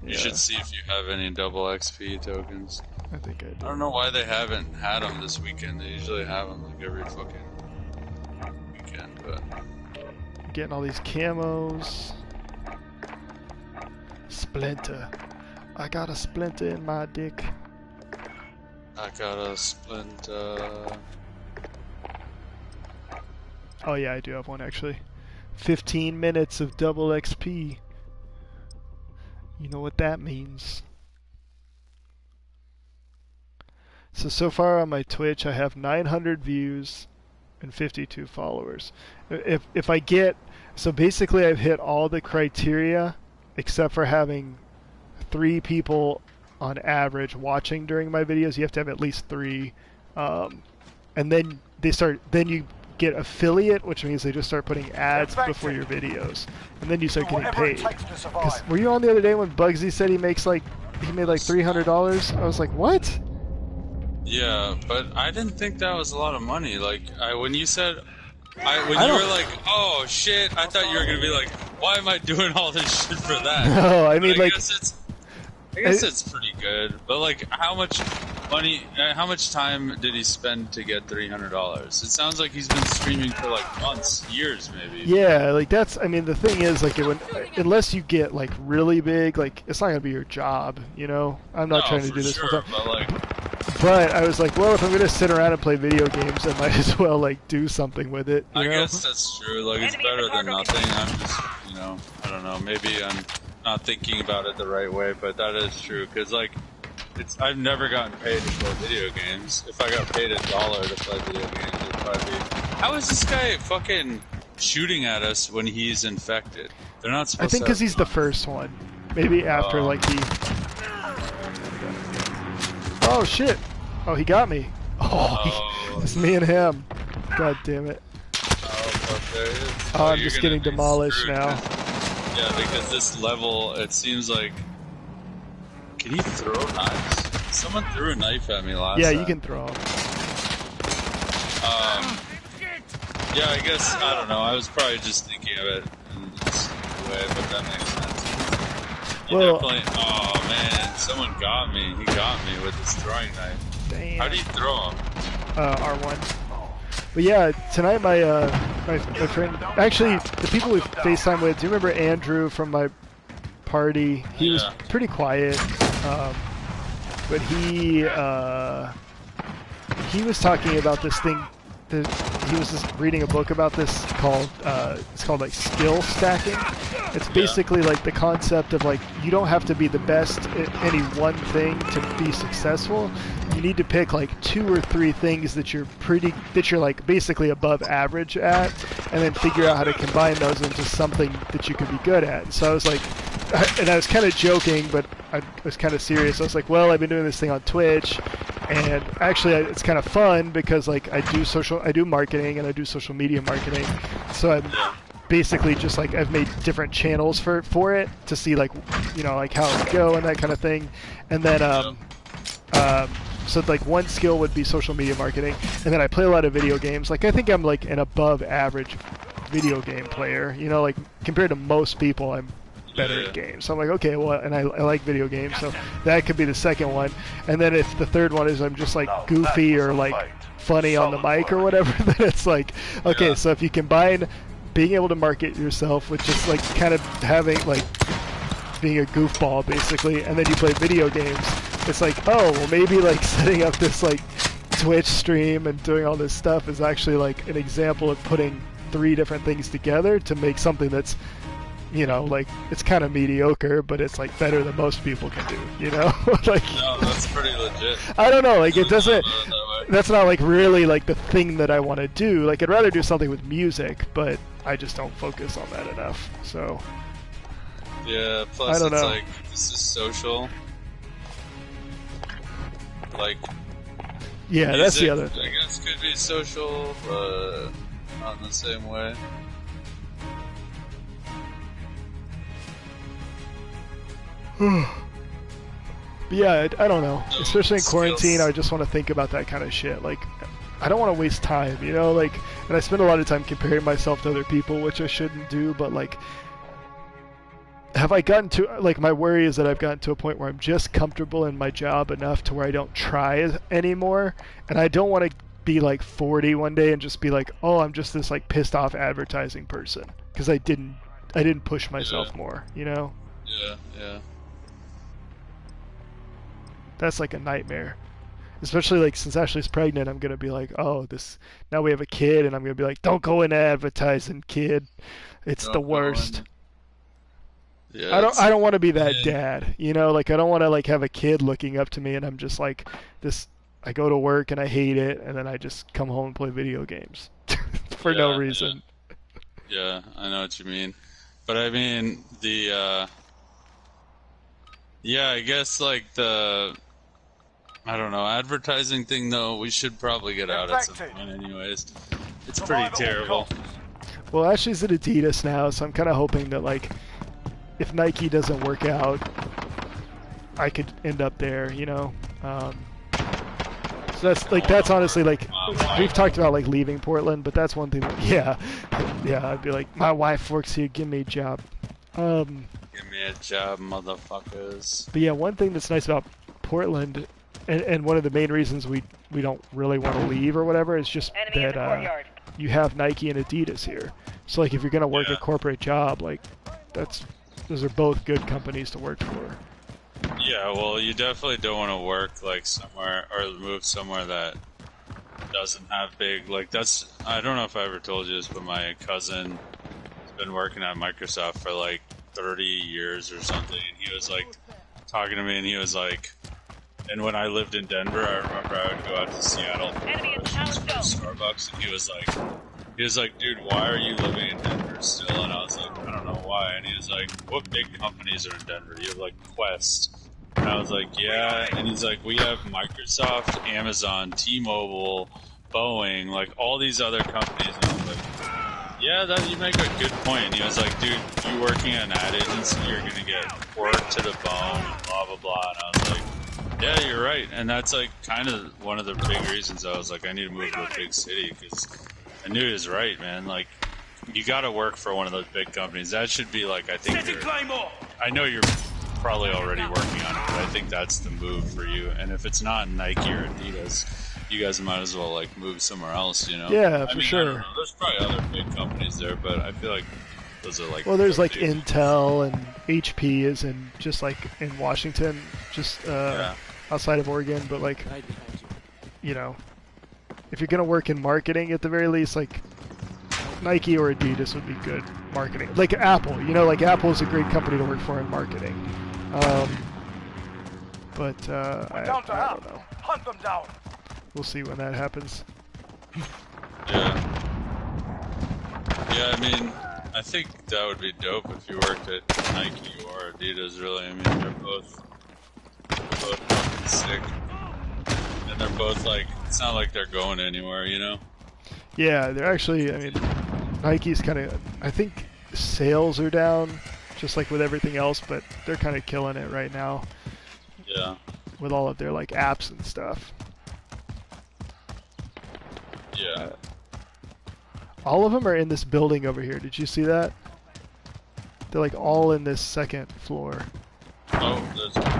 You Yeah. should see if you have any double XP tokens. I think I do. I don't know why they haven't had them this weekend. They usually have them like every fucking weekend, but Getting all these camos. Splinter. I got a splinter in my dick. I got a splint. Oh yeah, I do have one actually. 15 minutes of double XP. You know what that means. So far on my Twitch, I have 900 views and 52 followers. If I get, so basically I've hit all the criteria except for having 3 people on average watching during my videos. You have to have at least 3, and then then you get affiliate, which means they just start putting ads before your videos, and then you start getting paid. 'Cause were you on the other day when Bugsy said he made like $300? I was like, what? Yeah, but I didn't think that was a lot of money. Like, when you said, when you don't- were like, "Oh shit," I thought you were gonna be like, "Why am I doing all this shit for that?" No, I mean But like I guess it's pretty good. But like, how much money? How much time did he spend to get $300? It sounds like he's been streaming for like months, years, maybe. yeah, like that's. I mean, the thing is, like, unless you get like really big, like it's not gonna be your job, you know. I'm not trying to for do this sure, full time. but like, But I was like, well, if I'm gonna sit around and play video games, I might as well like do something with it. You I know? guess that's true. Like, it's better than nothing. I'm just, I don't know. Maybe I'm not thinking about it the right way, but that is true. Because like, I've never gotten paid to play video games. If I got paid $1 to play video games, it'd probably be. How is this guy fucking shooting at us when he's infected? They're not supposed. I think because he's the first one. Maybe after like he. Oh shit! Oh, he got me. Oh, it's me and him. God damn it. Oh, fuck, there he is. Oh, I'm you're just gonna getting be demolished screwed, now. 'cause- yeah, because this level, it seems like... Can he throw knives? Someone threw a knife at me last Yeah, time. you can throw them. Yeah, I guess, I don't know, I was probably just thinking of it in this way, but that makes sense. He Well- definitely... Oh, man, someone got me. He got me with his throwing knife. Damn. How do you throw him? R1. But yeah, tonight my friend, actually the people we FaceTime with, do you remember Andrew from my party? He was Yeah. pretty quiet, but he was talking about this thing. He was just reading a book about this called it's called like skill stacking. It's basically like the concept of like you don't have to be the best at any one thing to be successful. You need to pick like 2 or 3 things that you're like basically above average at, and then figure out how to combine those into something that you could be good at. And so I was like, and I was kind of joking, but I was kind of serious. I was like, well, I've been doing this thing on Twitch, and actually it's kind of fun because like I do marketing and I do social media marketing. So I'm basically just like I've made different channels for it to see like, you know, like how it would go and that kind of thing. And then so like one skill would be social media marketing, and then I play a lot of video games. Like I think I'm like an above average video game player, you know, like compared to most people I'm better at games. So I'm like, okay, well, and I like video games, so that could be the second one. And then if the third one is I'm just like goofy or like funny on the mic or whatever, then it's like, okay, so if you combine being able to market yourself with just like kind of having like being a goofball basically, and then you play video games, it's like, oh, well maybe like setting up this like Twitch stream and doing all this stuff is actually like an example of putting 3 different things together to make something that's, you know, like it's kind of mediocre, but it's like better than most people can do, you know? Like, No, that's pretty legit. I don't know, like it doesn't, that's not like really like the thing that I want to do. Like I'd rather do something with music, but I just don't focus on that enough, so. Yeah, plus I don't it's know. like, this is social. Like, Yeah, music, that's the other thing. I guess could be social, but not in the same way. But yeah, I don't know. No, Especially in quarantine, skills. I just want to think about that kind of shit. Like, I don't want to waste time, you know? Like, and I spend a lot of time comparing myself to other people, which I shouldn't do, but like, have I gotten to, like, my worry is that I've gotten to a point where I'm just comfortable in my job enough to where I don't try anymore, and I don't want to be like 40 one day and just be like, oh, I'm just this like pissed off advertising person because I didn't push myself more, you know? Yeah. That's like a nightmare. Especially like since Ashley's pregnant, I'm gonna be like, oh, this now we have a kid, and I'm gonna be like, don't go into advertising, kid. It's Don't the go worst. Yeah, I don't want to be that yeah. dad, you know? Like I don't want to like have a kid looking up to me, and I'm just like this. I go to work and I hate it, and then I just come home and play video games for no Yeah, reason. Yeah, I know what you mean. But I mean, yeah, I guess like I don't know, advertising thing though, we should probably get out at some point anyways. It's pretty terrible. Well, Ashley's at Adidas now, so I'm kind of hoping that like if Nike doesn't work out, I could end up there, you know. So that's honestly like we've talked about like leaving Portland, but that's one thing. That, yeah, I'd be like, my wife works here, give me a job. Give me a job, motherfuckers. But yeah, one thing that's nice about Portland, and one of the main reasons we don't really want to leave or whatever is just that you have Nike and Adidas here. So like if you're gonna work a corporate job, like those are both good companies to work for. Yeah, well, you definitely don't want to work like somewhere or move somewhere that doesn't have big, like that's, I don't know if I ever told you this, but my cousin has been working at Microsoft for like 30 years or something, and he was like talking to me, and he was like, and when I lived in Denver, I remember I would go out to Seattle for Starbucks, and he was like, dude, why are you living in Denver still? And I was like, I don't know why. And he was like, what big companies are in Denver? You have like Quest. And I was like, yeah. And he's like, we have Microsoft, Amazon, T-Mobile, Boeing, like all these other companies. And I was like, yeah, that you make a good point. And he was like, dude, you working at an ad agency, you're gonna get work to the bone, blah blah blah. And I was like, yeah, you're right. And that's like kind of one of the big reasons I was like, I need to move to a big city, because I knew he was right, man. Like, you got to work for one of those big companies. That should be like, I think. I know you're probably already working on it, but I think that's the move for you. And if it's not Nike or Adidas, you guys might as well like move somewhere else, you know? Yeah, I for mean, sure. There's probably other big companies there, but I feel like those are like. Well, there's like big. Intel and HP is in just like in Washington, just outside of Oregon. But like, you know, if you're gonna work in marketing at the very least, like Nike or Adidas would be good marketing. Like Apple, you know, like Apple is a great company to work for in marketing. But I don't know. Hunt them down. We'll see when that happens. Yeah. Yeah, I mean, I think that would be dope if you worked at Nike or Adidas, really. I mean, they're both fucking sick. And they're both like, it's not like they're going anywhere, you know? Yeah, they're actually, I mean, Nike's kind of, I think sales are down, just like with everything else, but they're kind of killing it right now. Yeah. With all of their like apps and stuff. Yeah. All of them are in this building over here. Did you see that? They're like all in this second floor. Oh, there's another.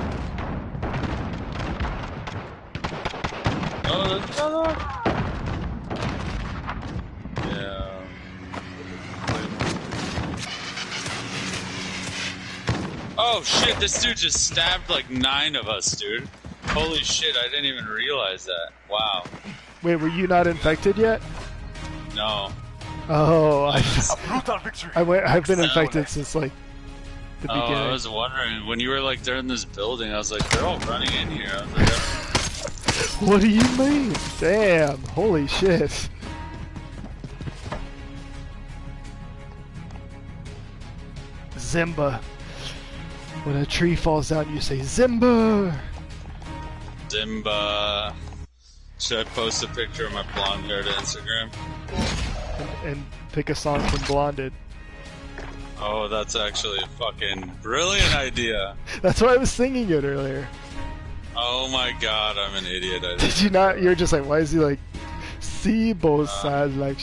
Yeah. Oh shit, this dude just stabbed like 9 of us, dude. Holy shit, I didn't even realize that. Wow. Wait, were you not infected yet? No. Oh, I've been Excellent. infected since like the beginning. I was wondering, when you were like, they're in this building, I was like, they're all running in here. I was like, What do you mean? Damn, holy shit. Zimba. When a tree falls down, you say Zimba. Zimba. Should I post a picture of my blonde hair to Instagram? And pick a song from Blonded. Oh, that's actually a fucking brilliant idea. That's why I was singing it earlier. Oh my god, I'm an idiot. Did you not? You're just like, why is he like, see both sides like...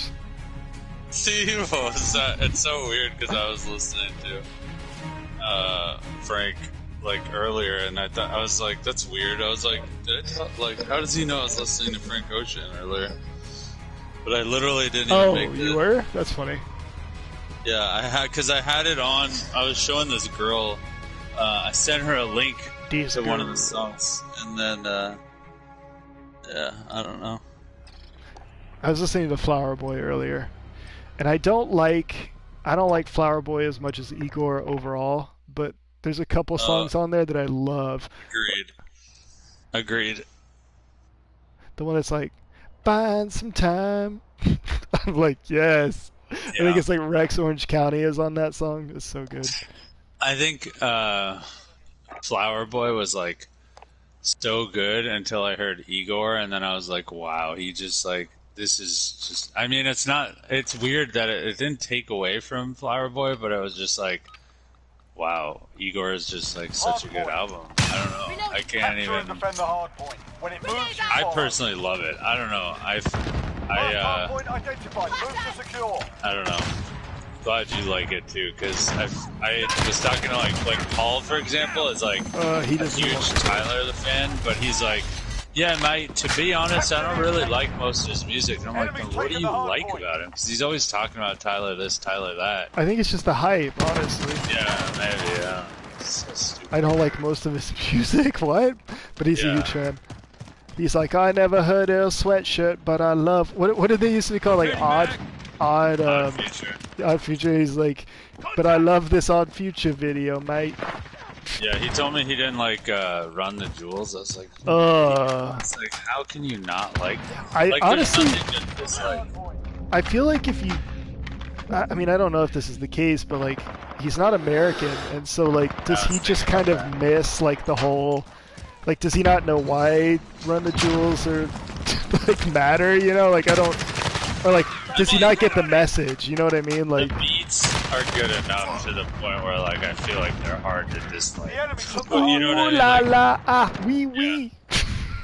See, it's so weird because I was listening to Frank like earlier, and I thought, I was like, that's weird. I was like, how does he know I was listening to Frank Ocean earlier? But I literally didn't even make it. Oh, you were? That's funny. Yeah, because I had it on. I was showing this girl. I sent her a link to one of the songs, and then yeah, I don't know. I was listening to Flower Boy earlier, and I don't like Flower Boy as much as Igor overall, but there's a couple songs on there that I love. Agreed. The one that's like, find some time. I'm like, yes. Yeah. I think it's like Rex Orange County is on that song. It's so good. I think Flower Boy was like so good until I heard Igor, and then I was like, wow, he just like, this is just, I mean, it's weird that it didn't take away from Flower Boy, but I was just like, wow, Igor is just like such a good album. I don't know. I can't even. I personally love it. I don't know. I don't know. Glad you like it too, because I was talking to like Paul, for example, is like a huge Tyler the fan, but he's like, yeah, mate, to be honest, I don't really like most of his music. And I'm like, well, what do you like about him? Because he's always talking about Tyler this, Tyler that. I think it's just the hype, honestly. Yeah, maybe, yeah. So stupid. I don't like most of his music, what? But he's a huge fan. He's like, I never heard Earl Sweatshirt, but I love... What did they used to be called? Like, Odd Future. Odd Future. He's like, but I love this Odd Future video, mate. Yeah, he told me he didn't like Run the Jewels. I was like, it's like, how can you not like that? I honestly, I feel like if you, I mean, I don't know if this is the case, but like, he's not American, and so like, does he just kind of miss like the whole, like, does he not know why Run the Jewels or like matter? You know, like I don't, or like does he not get the message? You know what I mean? Like the beats are good enough to the point where like I feel like they're hard to dislike. The enemy took But you know what I ooh mean? la Like, la ah wee wee.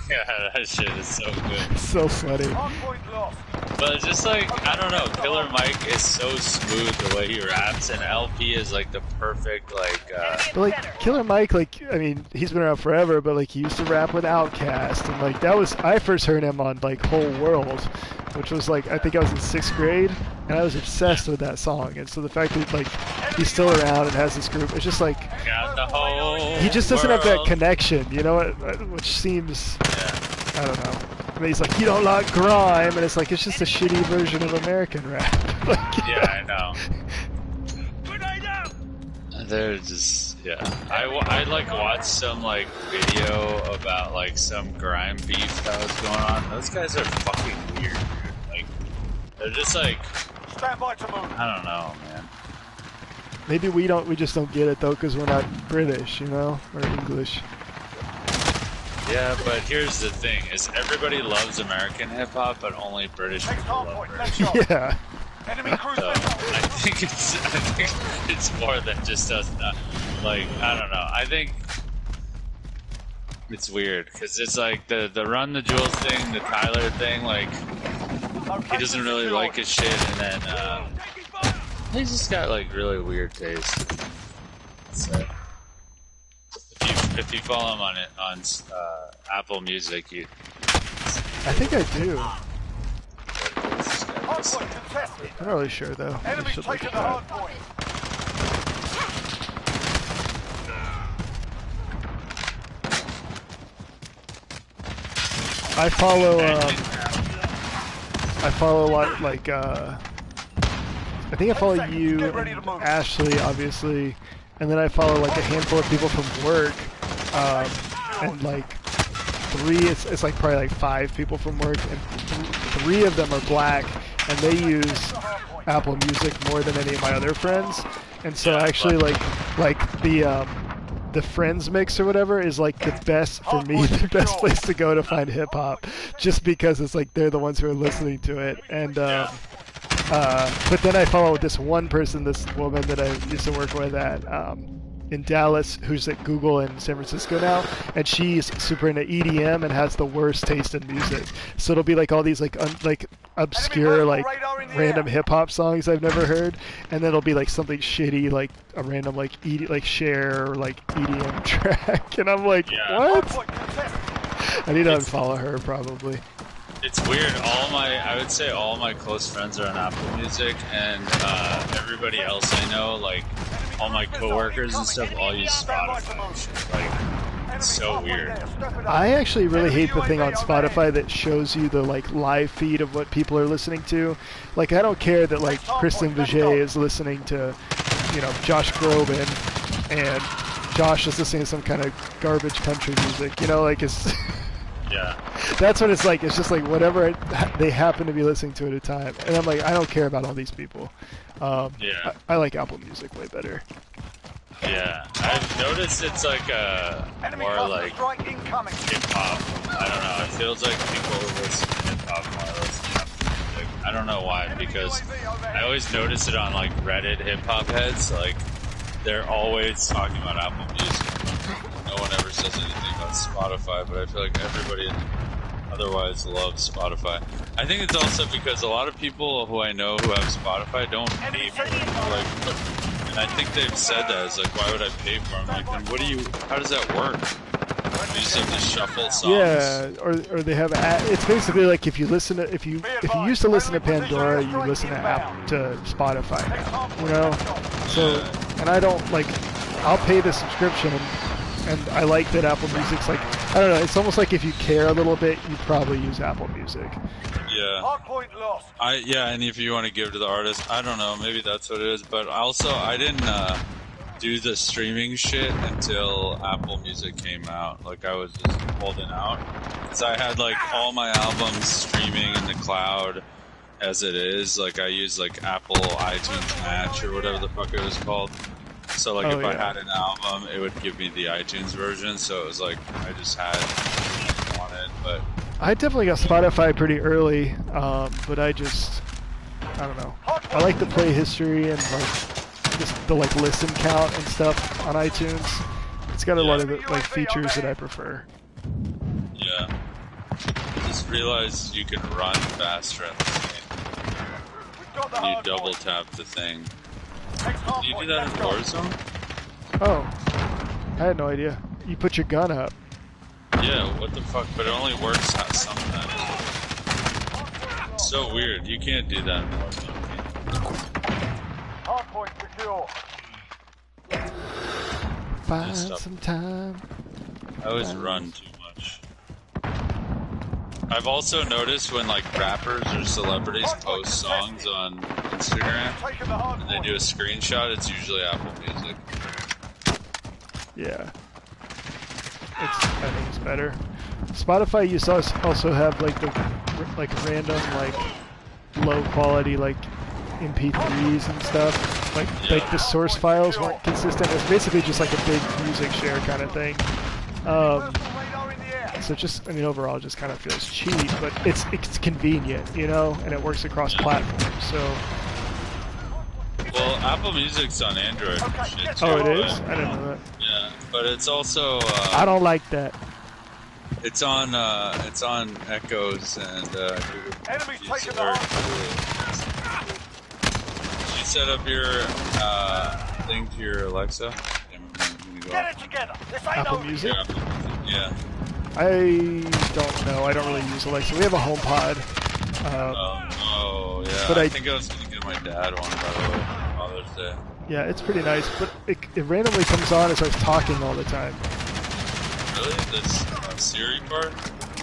yeah, that shit is so good. So funny. Hardpoint lost. But it's just like, I don't know, Killer Mike is so smooth the way he raps, and LP is like the perfect, like, But like Killer Mike, like I mean, he's been around forever, but like he used to rap with Outkast, and like that was I first heard him on like Whole World, which was like I think I was in 6th grade, and I was obsessed with that song. And so the fact that like he's still around and has this group, it's just like got the whole he just doesn't have that world. connection, you know, which seems Yeah. I don't know. I mean, he's like, you don't like grime, and it's like it's just a shitty version of American rap. Like, Yeah, I know. They're just, yeah. I like watched some like video about like some grime beef that was going on. Those guys are fucking weird, dude. Like, they're just like, Stand by to move. I don't know, man. maybe we just don't get it though, because we're not British, you know, or English. Yeah, but here's the thing: is everybody loves American hip hop, but only British Next people love hardpoint. British. Next shot. Yeah. Enemy cruise So missile. I think it's more than just us. Not, like, I don't know. I think it's weird because it's like the Run the Jewels thing, the Tyler thing. Like, he doesn't really like his shit, and then he's just got like really weird taste. So, if you follow him on Apple Music, you. I think I do. Hardpoint contested. I'm not really sure though. I Enemy's should look taken at the that. hardpoint. I follow a lot like I think I follow you, and Ashley, obviously, and then I follow like a handful of people from work, and like it's like probably like 5 people from work, and 3 of them are black, and they use Apple Music more than any of my other friends, and so actually like the Friends mix or whatever is like the best for me, the best place to go to find hip hop, just because it's like they're the ones who are listening to it. And but then I follow this one person, this woman that I used to work with at in Dallas, who's at Google in San Francisco now, and she's super into EDM and has the worst taste in music. So it'll be like all these like obscure like random hip hop songs I've never heard, and then it'll be like something shitty like a random like Cher or like EDM track, and I'm like, what? I need to unfollow her probably. It's weird. I would say all my close friends are on Apple Music, and everybody else I know, like all my coworkers and stuff, all use Spotify and shit. Like, it's so weird. I actually really hate the thing on Spotify that shows you the like live feed of what people are listening to. Like, I don't care that like Kristen Viget is listening to, you know, Josh Groban, and Josh is listening to some kind of garbage country music. You know, like it's. Yeah. That's what it's like. It's just like whatever they happen to be listening to at a time. And I'm like, I don't care about all these people. Yeah. I like Apple Music way better. Yeah. I've noticed it's like more like hip hop. I don't know. It feels like people who listen to hip hop more listen to Apple Music. I don't know why, because I always notice it on like Reddit hip hop heads. Like, they're always talking about Apple Music. No one ever says anything about Spotify, but I feel like everybody otherwise loves Spotify. I think it's also because a lot of people who I know who have Spotify don't pay for it. Like, and I think they've said that. It's like, why would I pay for them? Like, then how does that work? You just have to shuffle songs. Yeah, or they have it's basically like if you used to listen to Pandora, you listen to Spotify now, you know. So, and I don't like, I'll pay the subscription, and I like that Apple Music's like, I don't know, it's almost like if you care a little bit, you probably use Apple Music. Yeah. Hardpoint lost. And if you want to give to the artist, I don't know, maybe that's what it is. But also, I didn't do the streaming shit until Apple Music came out. Like, I was just holding out, because I had like all my albums streaming in the cloud as it is. Like, I use like Apple iTunes Match or whatever the fuck it was called. So like, I had an album, it would give me the iTunes version. So it was like, I just had what I wanted. But I definitely got Spotify pretty early, but I don't know. I like the play history and like just the like listen count and stuff on iTunes. It's got a lot of the, like features that I prefer. Yeah. I just realized you can run faster in this game. You double tap the thing. Do you do that in Warzone? Oh, I had no idea. You put your gun up. Yeah, what the fuck? But it only works sometimes. So weird. You can't do that in Warzone. Hardpoint secure. Find some time. I always run too much. I've also noticed when like rappers or celebrities post songs on Instagram and they do a screenshot, it's usually Apple Music. Yeah. I think it's better. Spotify used to also have like the random like low quality like MP3s and stuff. Like the source files weren't consistent. It was basically just like a big music share kind of thing. So just, I mean, overall, it just kind of feels cheap, but it's convenient, you know, and it works across platforms. So. Well, Apple Music's on Android. Shit too, Oh, it is? I didn't know that. Yeah, but it's also. I don't like that. It's on Echoes and Google. Enemies taking the Did you set up your thing to your Alexa? Get it together. This ain't Apple no Music? Yeah. I don't know. I don't really use Alexa. We have a HomePod. Oh, yeah. But I think I was going to get my dad one, by the way, Father's Day. Yeah, it's pretty nice, but it randomly comes on and starts talking all the time. Really? This Siri part?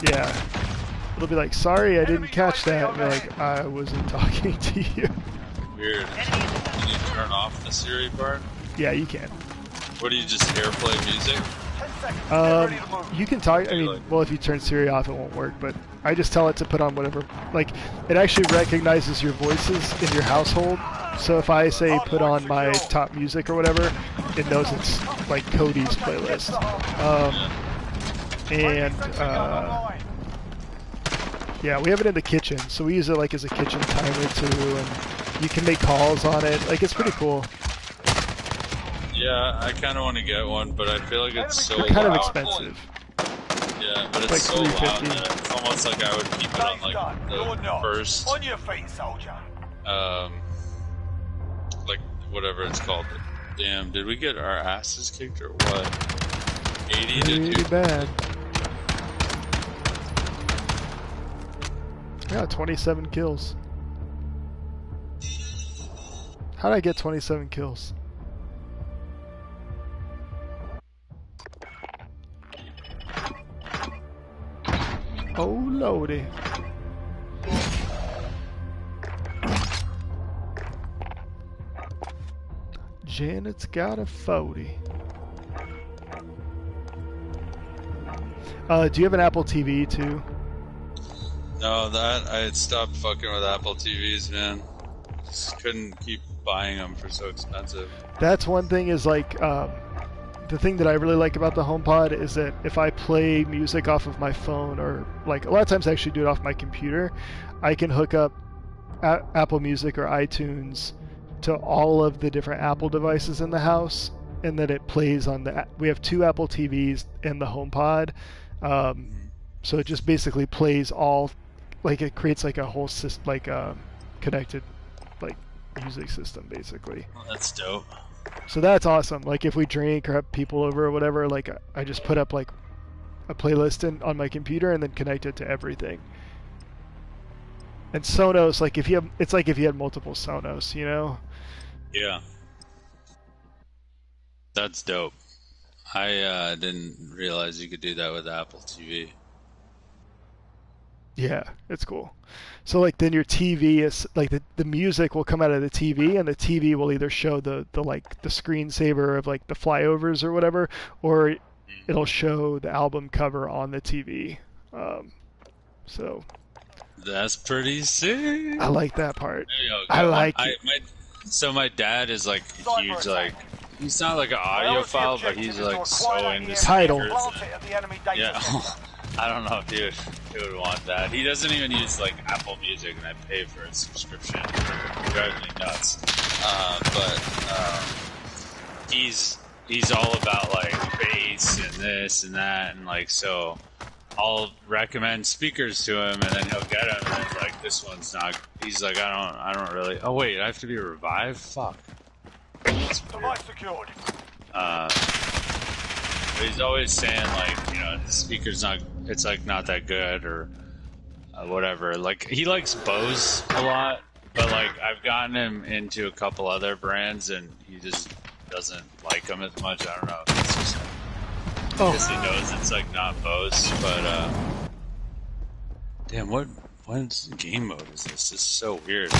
Yeah. It'll be like, sorry, I didn't catch that. And you're like, I wasn't talking to you. Weird. Can you turn off the Siri part? Yeah, you can. What do you just AirPlay music? You can talk. I mean, well, if you turn Siri off, it won't work. But I just tell it to put on whatever. Like, it actually recognizes your voices in your household. So if I say put on my top music or whatever, it knows it's like Cody's playlist. Yeah, we have it in the kitchen, so we use it like as a kitchen timer too, and you can make calls on it. Like, it's pretty cool. Yeah, I kind of want to get one, but I feel like it's so Kind of loud. expensive. Yeah, but it's Like so loud $350. that it's almost like I would keep it on like the first, On your feet, soldier. like whatever it's called. Damn, did we get our asses kicked or what? 80 to Pretty 2. bad. Yeah, 27 kills. How did I get 27 kills? Oh lordy. Janet's got a 40. Do you have an Apple TV too? No, that I had stopped fucking with Apple TVs, man. Just couldn't keep buying them for so expensive. That's one thing is like, the thing that I really like about the HomePod is that if I play music off of my phone, or like a lot of times I actually do it off my computer, I can hook up Apple Music or iTunes to all of the different Apple devices in the house, and that it plays on we have 2 Apple TVs and the HomePod, so it just basically plays all, like it creates like a whole system, like a connected like music system basically. Well, that's dope. So that's awesome. Like if we drink or have people over or whatever, like I just put up like a playlist on my computer and then connect it to everything. And Sonos, like it's like if you had multiple Sonos, you know? Yeah. That's dope. I didn't realize you could do that with Apple TV. Yeah, it's cool. So like then your TV is like the music will come out of the TV, and the TV will either show the like the screensaver of like the flyovers or whatever, or it'll show the album cover on the TV. So that's pretty sick. I like that part. There you go. I like it. So my dad is like huge, like he's not like an audiophile, but he's like so into Title. speakers. Yeah. I don't know if he would want that. He doesn't even use like Apple Music, and I pay for his subscription. It drives me nuts. But he's all about like bass and this and that, and like so. I'll recommend speakers to him, and then he'll get them, and it's like, this one's not. He's like, I don't really. Oh wait, I have to be revived. Fuck. Device secured. But he's always saying like, you know, the speaker's not. It's like not that good or whatever. Like he likes Bose a lot, but like I've gotten him into a couple other brands, and he just doesn't like them as much. I don't know. It's just. I guess he knows it's like not Bose, but damn, what game mode is this? This is so weird.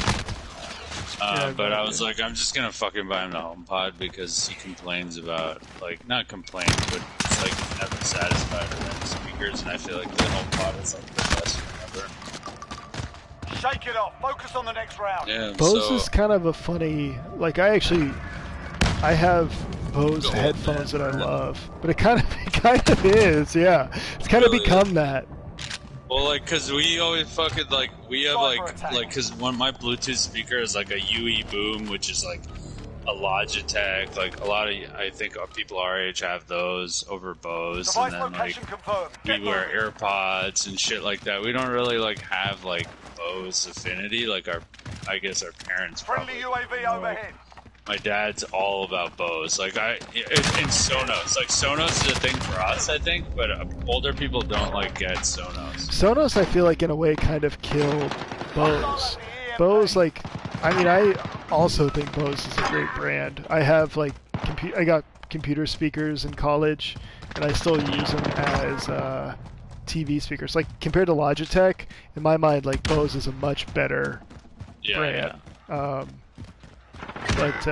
But I was like, I'm just gonna fucking buy him the HomePod because he complains about, like, not complains, but it's like never satisfied with any speakers, and I feel like the HomePod is like the best one ever. Shake it off. Focus on the next round. Yeah, Bose is kind of a funny, like, I have Bose headphones that I love, but it kind of is, yeah. It's kind of become that. Well, like, cause we always fucking like we have like, cause my Bluetooth speaker is like a UE Boom, which is like a Logitech. Like a lot of I think people our age have those over Bose, and then like we wear AirPods and shit like that. We don't really like have like Bose affinity. Like I guess our parents. Friendly UAV overhead. My dad's all about Bose. Like and Sonos. Like Sonos is a thing for us, I think, but older people don't like get Sonos. Sonos, I feel like in a way kind of killed Bose. Bose, like, I mean, I also think Bose is a great brand. I have like I got computer speakers in college, and I still use them as TV speakers. Like compared to Logitech, in my mind, like Bose is a much better brand. Yeah. But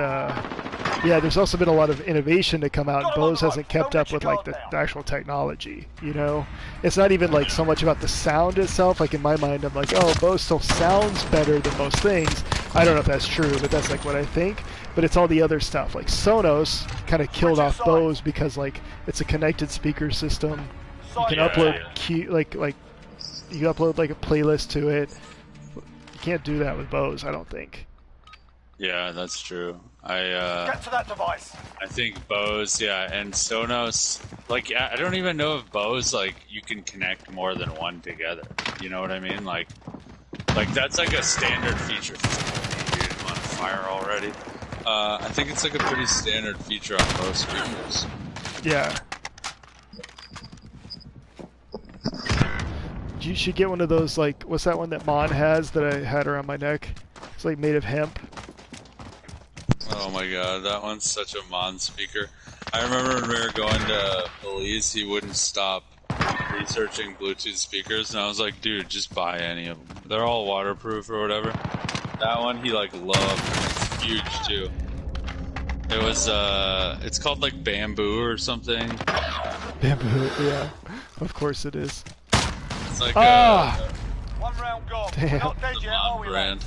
yeah, there's also been a lot of innovation to come out, and Bose hasn't kept up with like the actual technology. You know, it's not even like so much about the sound itself. Like in my mind, I'm like, oh, Bose still sounds better than most things. I don't know if that's true, but that's like what I think. But it's all the other stuff. Like Sonos kind of killed off Bose because like it's a connected speaker system. You can upload like you can upload like a playlist to it. You can't do that with Bose, I don't think. Yeah, that's true. Get to that device. I think Bose, yeah, and Sonos. Like, I don't even know if Bose, like, you can connect more than one together. You know what I mean? Like that's like a standard feature. Dude, I'm on fire already. I think it's like a pretty standard feature on most speakers. Yeah. You should get one of those, like, what's that one that Mon has that I had around my neck? It's like made of hemp. Oh my god, that one's such a Mon speaker. I remember when we were going to Belize, he wouldn't stop researching Bluetooth speakers, and I was like, dude, just buy any of them. They're all waterproof or whatever. That one he like loved. It's huge too. It was it's called like Bamboo or something. Bamboo, yeah. Of course it is. It's like one round gone. Damn. Not dead yet, are we, brand.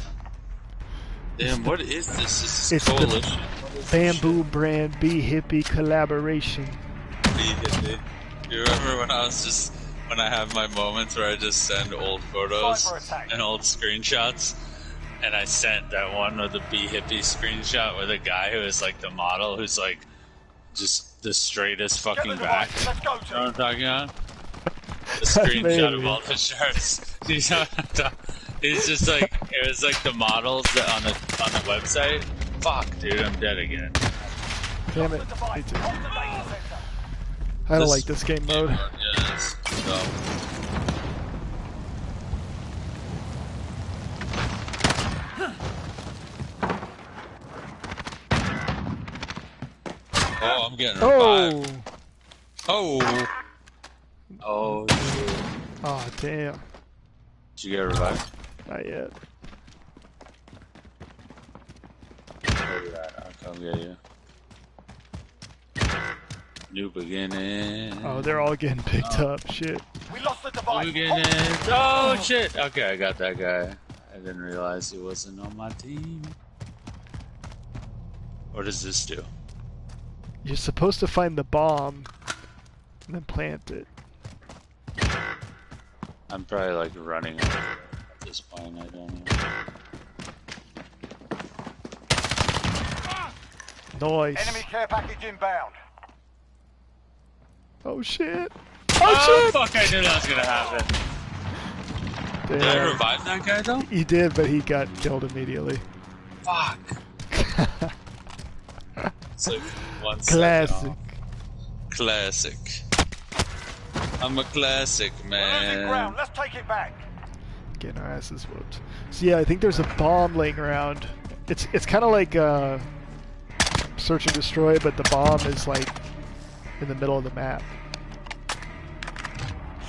Damn, what is this? This is It's Coalition. the Bamboo brand Be Hippie collaboration. Be Hippie. You remember when I have my moments where I just send old photos and old screenshots, and I sent that one with the Be Hippie screenshot with a guy who is like the model who's like just the straightest fucking back. Let's go, You know what I'm talking about? The screenshot of all the shirts. You know what I'm talking? It's just like, it was like the models that on the website. Fuck, dude, I'm dead again. Damn it. Me too. I don't like this game mode. Yeah, it's dumb. Oh, I'm getting revived. Oh! Oh, shit. Oh, damn. Did you get revived? Not yet. Where you at? I'll come get you. New beginning. Oh, they're all getting picked up. Shit. We lost the device. New beginning. Oh, shit! Okay, I got that guy. I didn't realize he wasn't on my team. What does this do? You're supposed to find the bomb and then plant it. I'm probably like running at this point. I don't know. Nice. Enemy care package inbound. Oh shit. Oh fuck! I knew that was gonna happen. Did I Damn. revive that guy though? He did, but he got killed immediately. Fuck. It's like 1 second Classic. off. Classic. I'm a classic, We're losing man. ground. Let's take it back. Getting our asses whooped. So yeah, I think there's a bomb laying around. It's kind of like search and destroy, but the bomb is like in the middle of the map.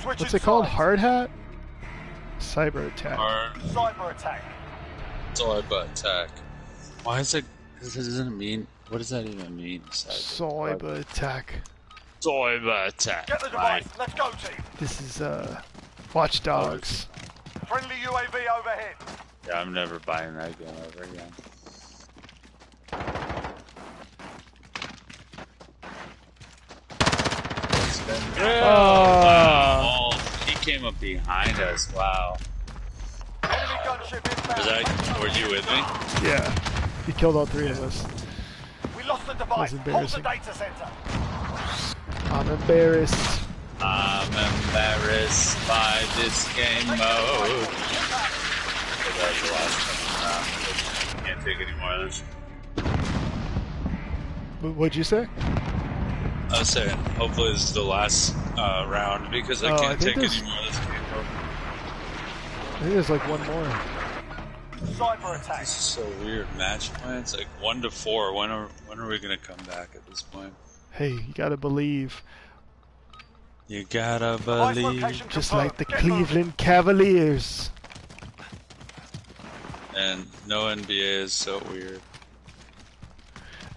Switching What's it called? sides. Hard hat? Cyber attack. Hard Cyber attack. cyber attack. Why is it? This doesn't mean. What does that even mean? Cyber attack. Cyber attack. Get the device. Let's go, team. This is Watch Dogs. Friendly UAV overhead. Yeah, I'm never buying that gun ever again. Oh. Oh, he came up behind us. Wow. Enemy gunship inbound. Were you with me? Yeah, he killed all three of us. We lost the device. Hold the embarrassing. data center. I'm embarrassed. I'm embarrassed by this game mode. That was the last one. Can't take any more of this. What'd you say? I was saying, hopefully this is the last round because I Oh, can't I think take this- any more of this game mode. I think there's like one more. Cyber attack. This is so weird. Match points like 1 to 4. When are we gonna come back at this point? Hey, you gotta believe. You gotta Device believe. location Just confirmed. like the Get moving. Cleveland Cavaliers. And no NBA is so weird.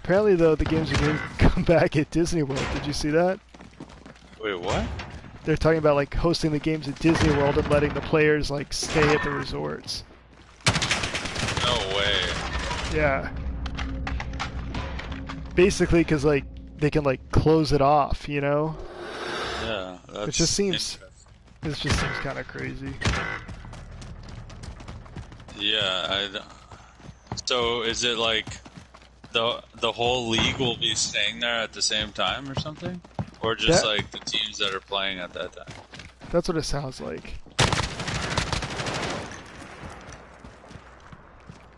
Apparently, though, the games are going to come back at Disney World. Did you see that? Wait, what? They're talking about like hosting the games at Disney World and letting the players like stay at the resorts. No way. Yeah. Basically, because like they can like close it off, you know? Yeah, that's It just seems. interesting. It just seems kind of crazy. Yeah, so is it like the whole league will be staying there at the same time or something? Or just That- like the teams that are playing at that time? That's what it sounds like.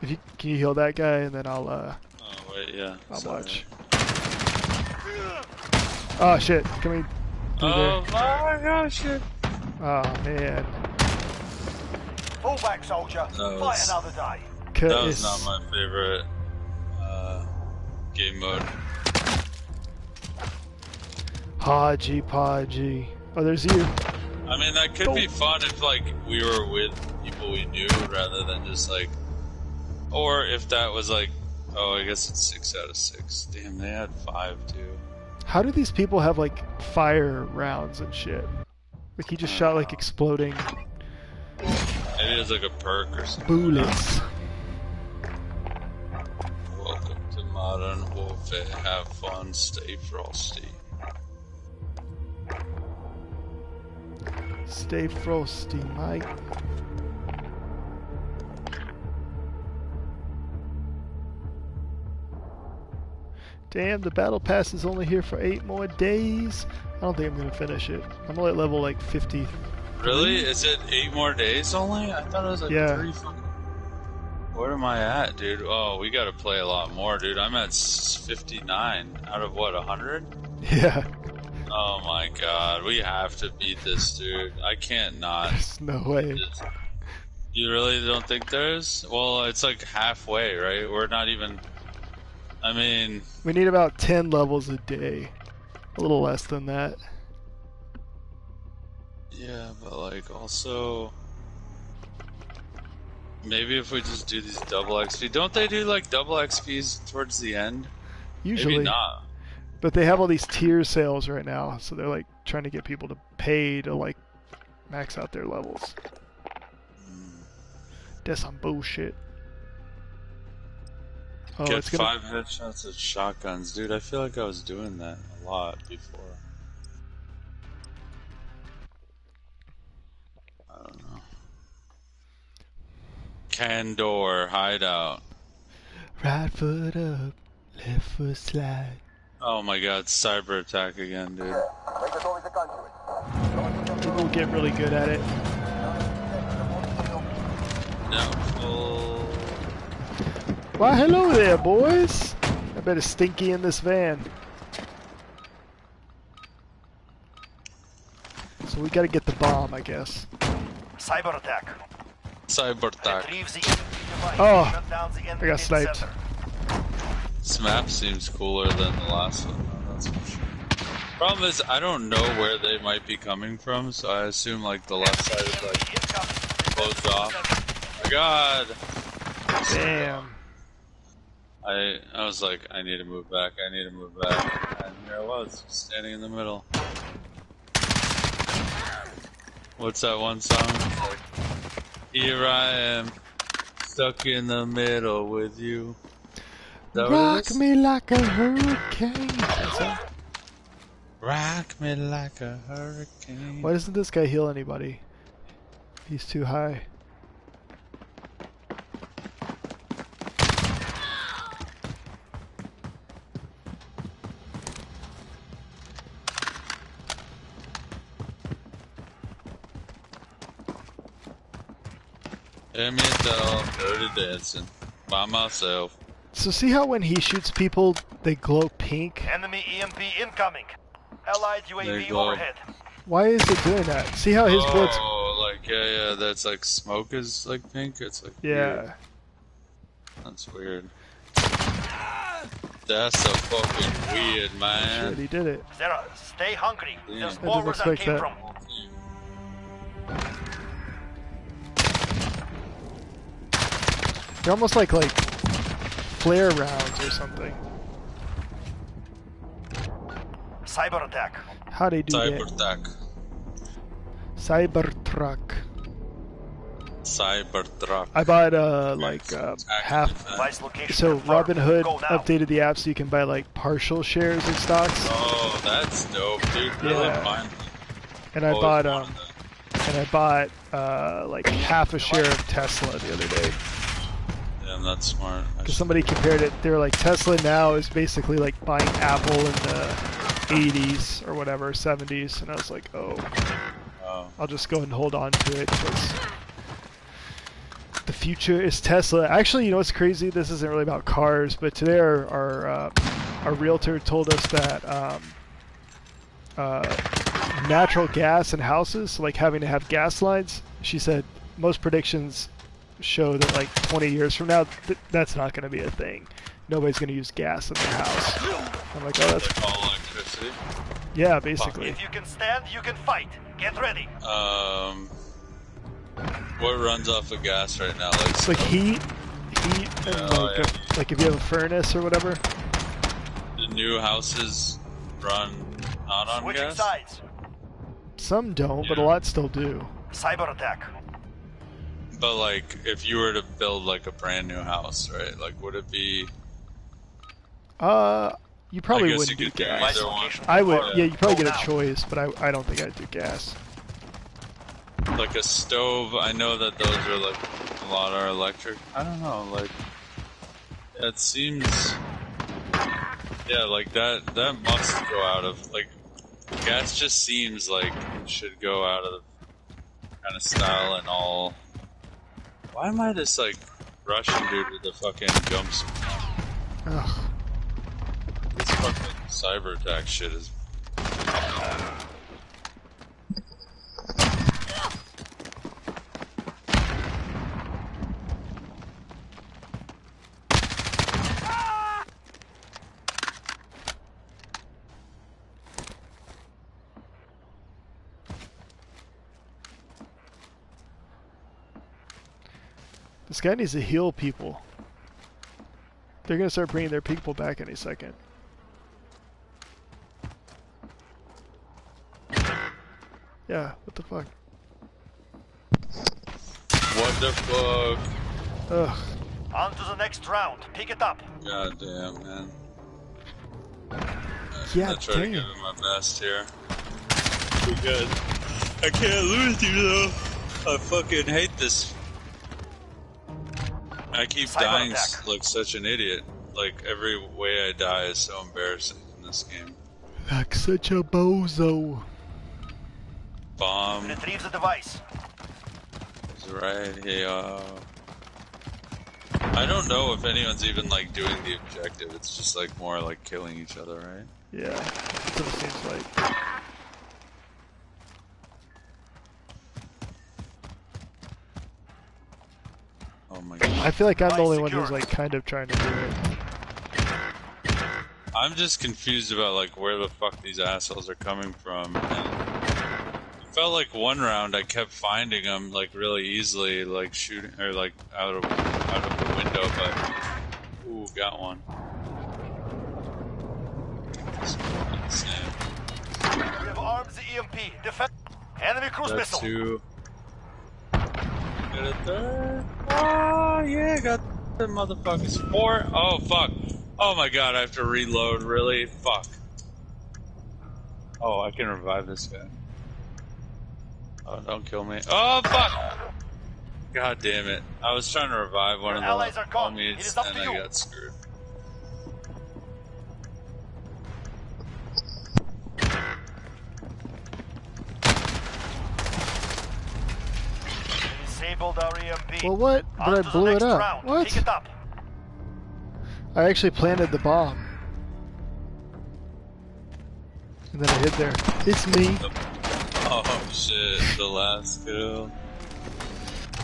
If you can you heal that guy and then I'll Oh wait, yeah. I'll sorry. watch. Oh shit! Coming through Oh my gosh! Shit. there. Oh man. Fall back, soldier. That Fight was- another day. That was not my favorite game mode. Haji Podgy. Oh, there's you. I mean, that could be fun if like we were with people we knew rather than just like, or if that was like, oh, I guess it's 6 out of 6. Damn, they had 5 too. How do these people have like fire rounds and shit? Like he just shot like exploding Maybe it's like a perk or something. bullets. Welcome to Modern Warfare. Have fun, stay frosty. Stay frosty, Mike. Damn, the battle pass is only here for 8 more days. I don't think I'm gonna finish it. I'm only at level like 50. Really? Is it 8 more days only? I thought it was like Yeah. 3 fucking... Where am I at, dude? Oh, we gotta play a lot more, dude. I'm at 59 out of what, 100? Yeah, Oh my god, we have to beat this, dude. I can't not. there's no way. You really don't think there's? Well, it's like halfway, right? We're not even... I mean... We need about 10 levels a day. A little less than that. Yeah, but like also... Maybe if we just do these double XP... Don't they do like double XPs towards the end? Usually. Maybe not. But they have all these tier sales right now, so they're like trying to get people to pay to like max out their levels. That's some bullshit. Oh, Get it's gonna. 5 headshots of shotguns. Dude, I feel like I was doing that a lot before. I don't Candor hideout. Right foot up, left foot slide. Oh my god, cyber attack again, dude. People get really good at it. Doubtful. Why, hello there, boys. I bet it's stinky in this van. So we gotta get the bomb, I guess. Cyber attack. Cyber attack. Retrieve the enemy device. Oh, Shut down the I enemy got sniped. center. This map seems cooler than the last one, though, that's for sure. Problem is, I don't know where they might be coming from, so I assume like the left side is like closed off. Oh my god! Damn. I was like, I need to move back, and here I was, standing in the middle. What's that one song? It's like, here I am, stuck in the middle with you. Is that what it Rock is? me like a hurricane. That's it. Rock me like a hurricane. Why doesn't this guy heal anybody? He's too high. Hand me a towel, dirty dancing by myself. So see how when he shoots people, they glow pink? Enemy EMP incoming. Allied They UAV glow. overhead. Why is it doing that? See how his bullets... Oh, like yeah, that's like smoke is like pink. It's like Yeah. weird. That's weird. That's so fucking weird, man. Shit, he did it. Zero, stay hungry. Yeah. There's I more didn't where that expect came that. from. They're almost like flare rounds or something. Cyber attack. How they do Cyber that? attack. Cybertruck. Cyber truck. I bought half. Device location So confirmed. Robinhood Go now. updated the app so you can buy like partial shares of stocks. Oh, that's dope, dude. Really Yeah. fun. And I Always bought wanted like half a share of Tesla the other day. that. Damn, that's smart. I Because should- somebody compared it, they were like, Tesla now is basically like buying Apple in the 80s or whatever, 70s. And I was like, oh, Oh. I'll just go and hold on to it because the future is Tesla. Actually, you know what's crazy? This isn't really about cars, but today our realtor told us that natural gas in houses, so like having to have gas lines, she said most predictions show that like 20 years from now, that's not going to be a thing. Nobody's going to use gas in their house. I'm like, oh, that's... Like all electricity. Yeah, basically. If you can stand, you can fight. Get ready. What runs off of gas right now? Like, It's like heat, and Oh, like, yeah. like if you have a furnace or whatever. the new houses run not on Switching gas? sides. Some don't, but a Yeah. lot still do. Cyber attack. But like, if you were to build like a brand new house, right? Like, would it be? You probably I guess wouldn't you do could do gas. Device either one. location I would, confirmed. yeah, you probably Go get a now. choice, but I don't think I'd do gas. Like a stove, I know that those are like a lot are electric. I don't know, like it seems, yeah, like that must go out of like gas. Just seems like it should go out of kind of style and all. Why am I this like Russian dude with the fucking jumps? Ugh. This fucking cyber attack shit is. This guy needs to heal people. They're gonna start bringing their people back any second. Yeah, what the fuck? What the fuck? Ugh. On to the next round. Pick it up. God damn, man. Yeah, I try to damn. give it my best here. Because I can't lose you though. I fucking hate this. I keep dying like such an idiot. Like, every way I die is so embarrassing in this game. Like such a bozo. Bomb Retrieve the device. is right here. I don't know if anyone's even, like, doing the objective. It's just, like, more like killing each other, right? Yeah, that's what it seems like. Oh my god. I feel like I'm the only one who's like kind of trying to do it. I'm just confused about like where the fuck these assholes are coming from. And it felt like one round I kept finding them like really easily, like shooting or like out of the window, but ooh, got one. We have armed the EMP. Defend. Enemy cruise Got missile. two. Got a third. Oh yeah, got the motherfuckers. Four. Oh fuck. Oh my god, I have to reload. Really? Fuck. Oh, I can revive this guy. Oh, don't kill me. Oh fuck. God damn it. I was trying to revive one of the allies are gone. It homies is up and to I you. got screwed. Disabled our EMP. Well, what? But I On to the blew it next up. round. What? Pick it up. I actually planted the bomb. And then I hid there. It's me. Oh shit, the last kill.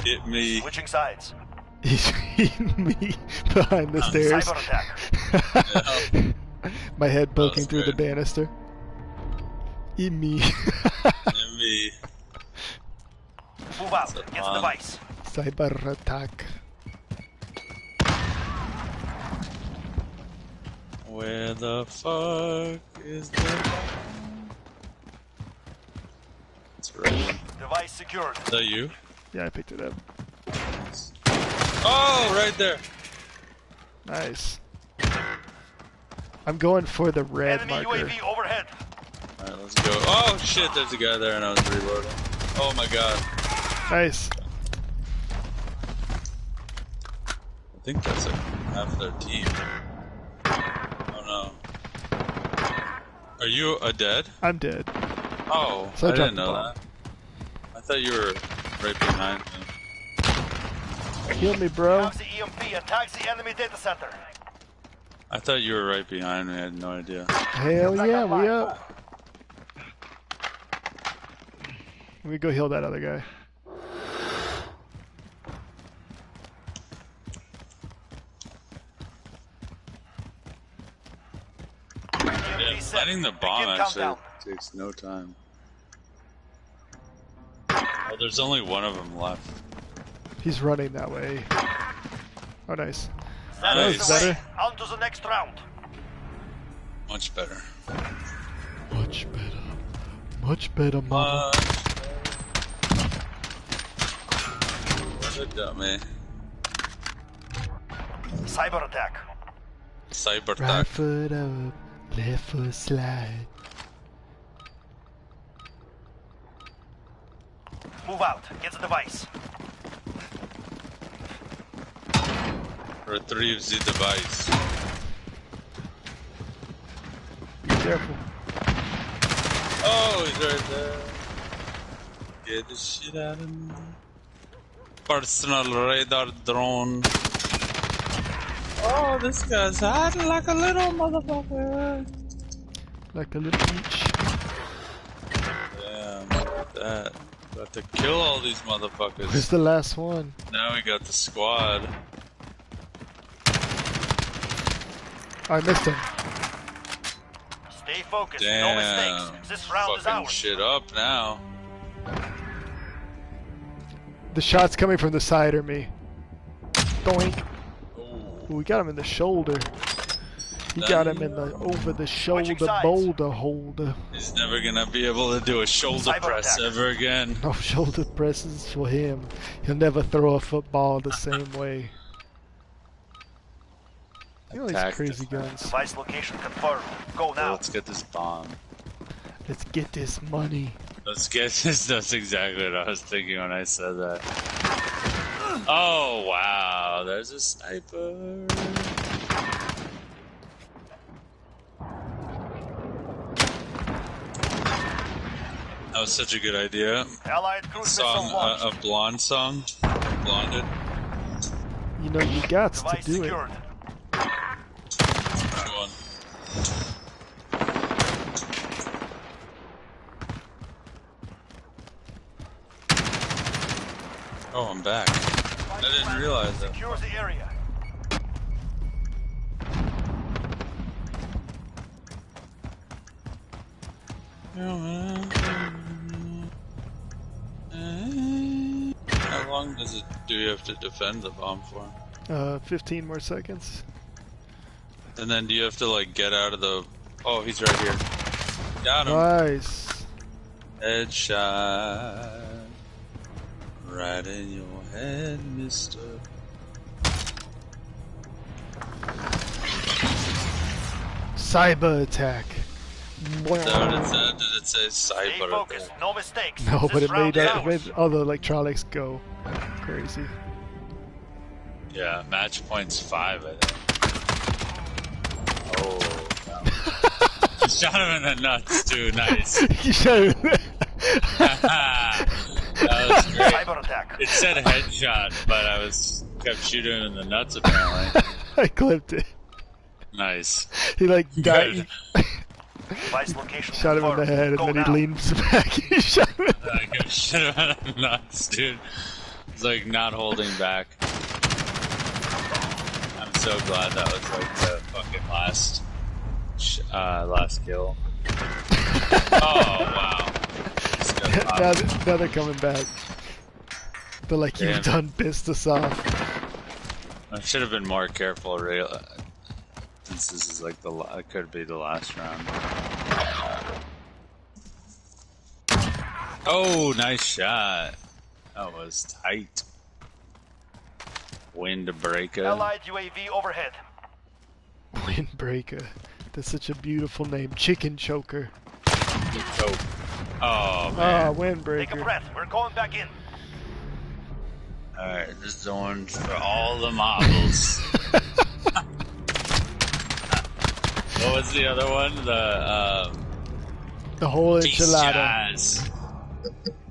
Hit me. Switching sides. He's eating me behind the stairs. Cyber attack. My head poking was through the good. banister. Eat me. Hit me. Move out. That's Get the fun. device. Cyber attack. Where the fuck is the... It's right. Device secured. Is that you? Yeah, I picked it up. Oh, right there. Nice. I'm going for the red Enemy marker. UAV overhead. Alright, let's go. Oh shit, there's a guy there and I was reloading. Oh my god. Nice. I think that's like half their team. Oh no. Are you dead? I'm dead. Oh, So I I dropped didn't the know bomb. that. I thought you were right behind me. Kill me, bro. Have the EMP. Attacks the enemy data center. I thought you were right behind me, I had no idea. Hell yeah, we up. Let me go heal that other guy. Yeah, set. planting the bomb Begin actually countdown. takes no time. Oh, there's only one of them left. He's running that way. Oh, nice. That Nice. is the way. Better. On to the next round. Much better. Much better. Much better, mama. What a dummy. Cyber attack. Cyber Right attack. foot up, left foot slide. Move out. Get the device. Retrieve the device. Be careful. Oh, he's right there. Get the shit out of me. Personal radar drone. Oh, this guy's hiding like a little motherfucker. Like a little peach. Damn, look at that. Got to kill all these Where's motherfuckers. the last one? Now we got the squad. I missed him. Stay focused. No Damn. mistakes. This round is Fucking ours. shit up now. The shots coming from the side are me. Doink. Ooh. Ooh, we got him in the shoulder. He got him in the over the shoulder Switching sides. boulder holder. He's never gonna be able to do a shoulder Cyber press attack. ever again. No shoulder presses for him. He'll never throw a football the same way. You know these Attack crazy defense. guns. Device location confirmed. Go now. Let's get this bomb. Let's get this money. Let's get this. That's exactly what I was thinking when I said that. Oh wow, there's a sniper. That was such a good idea. Allied cruise missile Song, launched. a blonde song. Blonded. You know, you got to Device do it. secured. Which one? Oh, I'm back. I didn't realize that. Secure the area. How long do you have to defend the bomb for? 15 more seconds. And then do you have to like get out of the... Oh, he's right here. Got him. Nice. Headshot. Right in your head, mister. Cyber attack. Did it say Stay cyber focused. attack? No mistakes. No, but This it round made, is it made ours. all the electronics go crazy. Yeah, match points 5, I think. Oh, no. You shot him in the nuts, too. Nice. You should. That was great. Cyber attack. It said headshot, but I kept shooting him in the nuts, apparently. I clipped it. Nice. He like died. Device location Shot him in the confirmed. head, and Go then now. he leans back. He shot him. I kept shooting him in the nuts, dude. It's like not holding back. I'm so glad that was like the fucking last kill. Oh wow. Just got popped. Now they're coming back. They're like, Damn. you've done pissed us off. I should have been more careful, really, since this is like it could be the last round. Oh, nice shot. That was tight. Windbreaker. Allied UAV overhead. Windbreaker. That's such a beautiful name. Chicken choker. Oh, Ah, man. Take a windbreaker. breath. We're going back in. Alright, this is the one for all the marbles. What was the other one? The whole Feast enchilada. Jazz.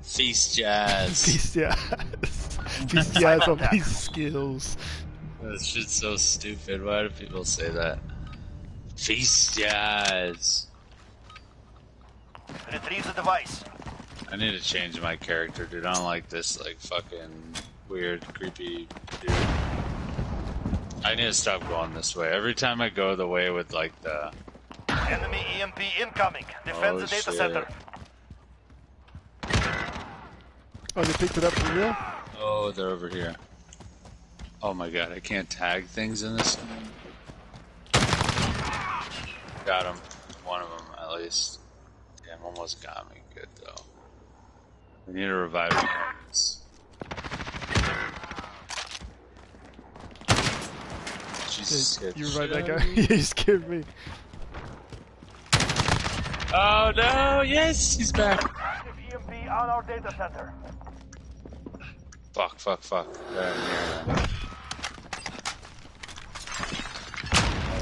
Feast Jazz. Feast jazz. Feast jazz on these skills. That shit's so stupid. Why do people say that? Feast Jazz. Retrieve the device. I need to change my character, dude. I don't like this, like, fucking weird, creepy dude. I need to stop going this way. Every time I go the way with, like, the... Enemy EMP incoming. Defend Oh, the data shit. center. Oh, they picked it up for real? Oh, they're over here. Oh my god, I can't tag things in this game. Got him. One of them, at least. Damn, almost got me. Good, though. We need to revive him. Jesus. You revived that guy? Yeah, you scared me. Oh no! Yes, he's back. Active EMP on our data center. Fuck, fuck, fuck. There, here.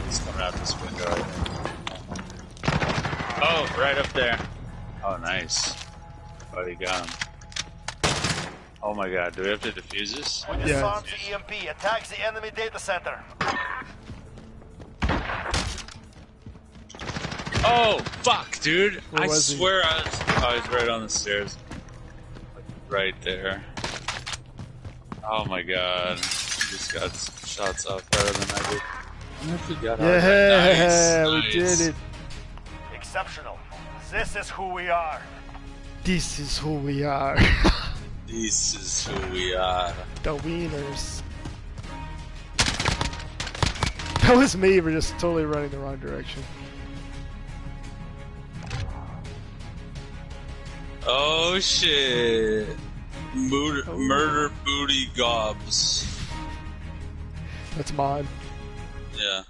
He's coming out this window, I think. Oh, right up there. Oh, nice. Oh, you got him. Oh my god, do we have to defuse this? We disarmed the EMP. Attacks the enemy data center. Oh, fuck, dude. Where I was he? swear I was... Oh, he's right on the stairs. Right there. Oh my god. He just got shots off better than I did. I wonder if we got out of that. Yeah, Nice, we nice. did it. Exceptional. This is who we are. This is who we are. This is who we are. The wieners. That was me, we're just totally running the wrong direction. Oh shit. Murder booty gobs. That's mine. Yeah.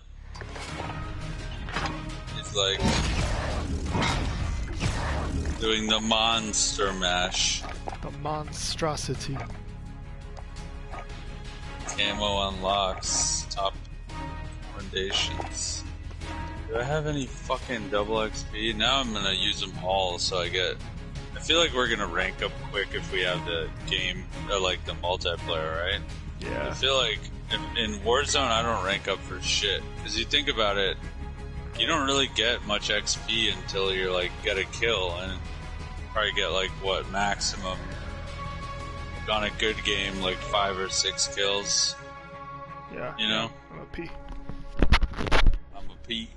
It's like doing the monster mash. The monstrosity. Camo unlocks. Top recommendations. Do I have any fucking double XP? Now I'm gonna use them all, so I feel like we're gonna rank up quick if we have the game, like the multiplayer, right? Yeah. I feel like in Warzone I don't rank up for shit. Because you think about it, you don't really get much XP until you're like, get a kill, and probably get like, what, maximum, like on a good game, like 5 or 6 kills. Yeah. You know? I'm a P. I'm a P.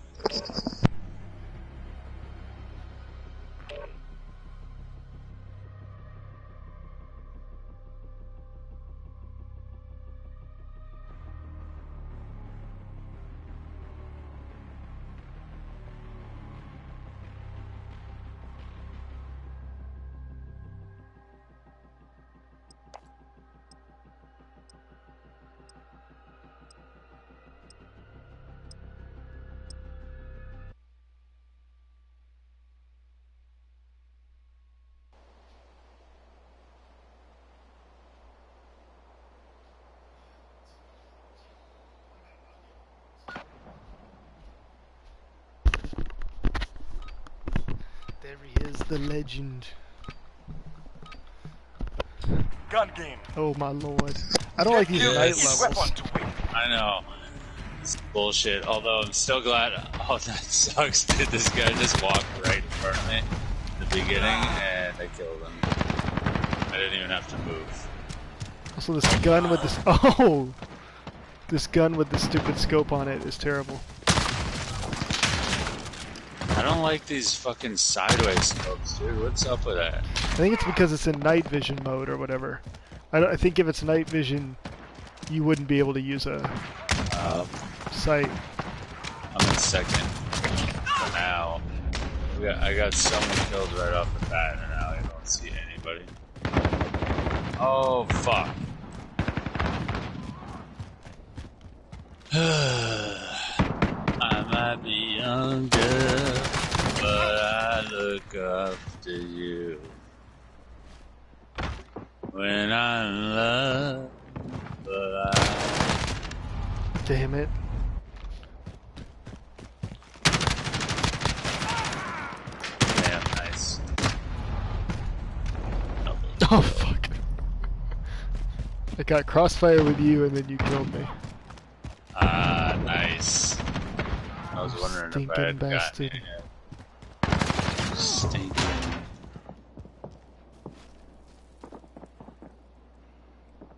There he is, the legend. Gun game. Oh my lord. I don't like these Yeah, night it's levels. Weapon to win. I know. It's bullshit. Although I'm still glad. Oh, that sucks, dude. This guy just walked right in front of me in the beginning, and I killed him. I didn't even have to move. Also, this gun with this. Oh! This gun with the stupid scope on it is terrible. I don't like these fucking sideways scopes, dude. What's up with that? I think it's because it's in night vision mode or whatever. I think if it's night vision, you wouldn't be able to use a sight. I'm in second for now. I got so many kills right off the bat, and now I don't see anybody. Oh, fuck. I might be younger, but I look up to you. When I'm in love, but I... Damn it. Damn, nice. Oh fuck. I got crossfire with you and then you killed me. Ah, nice. I was wondering if I Stinking had bastard. gotten it yet. Stinking.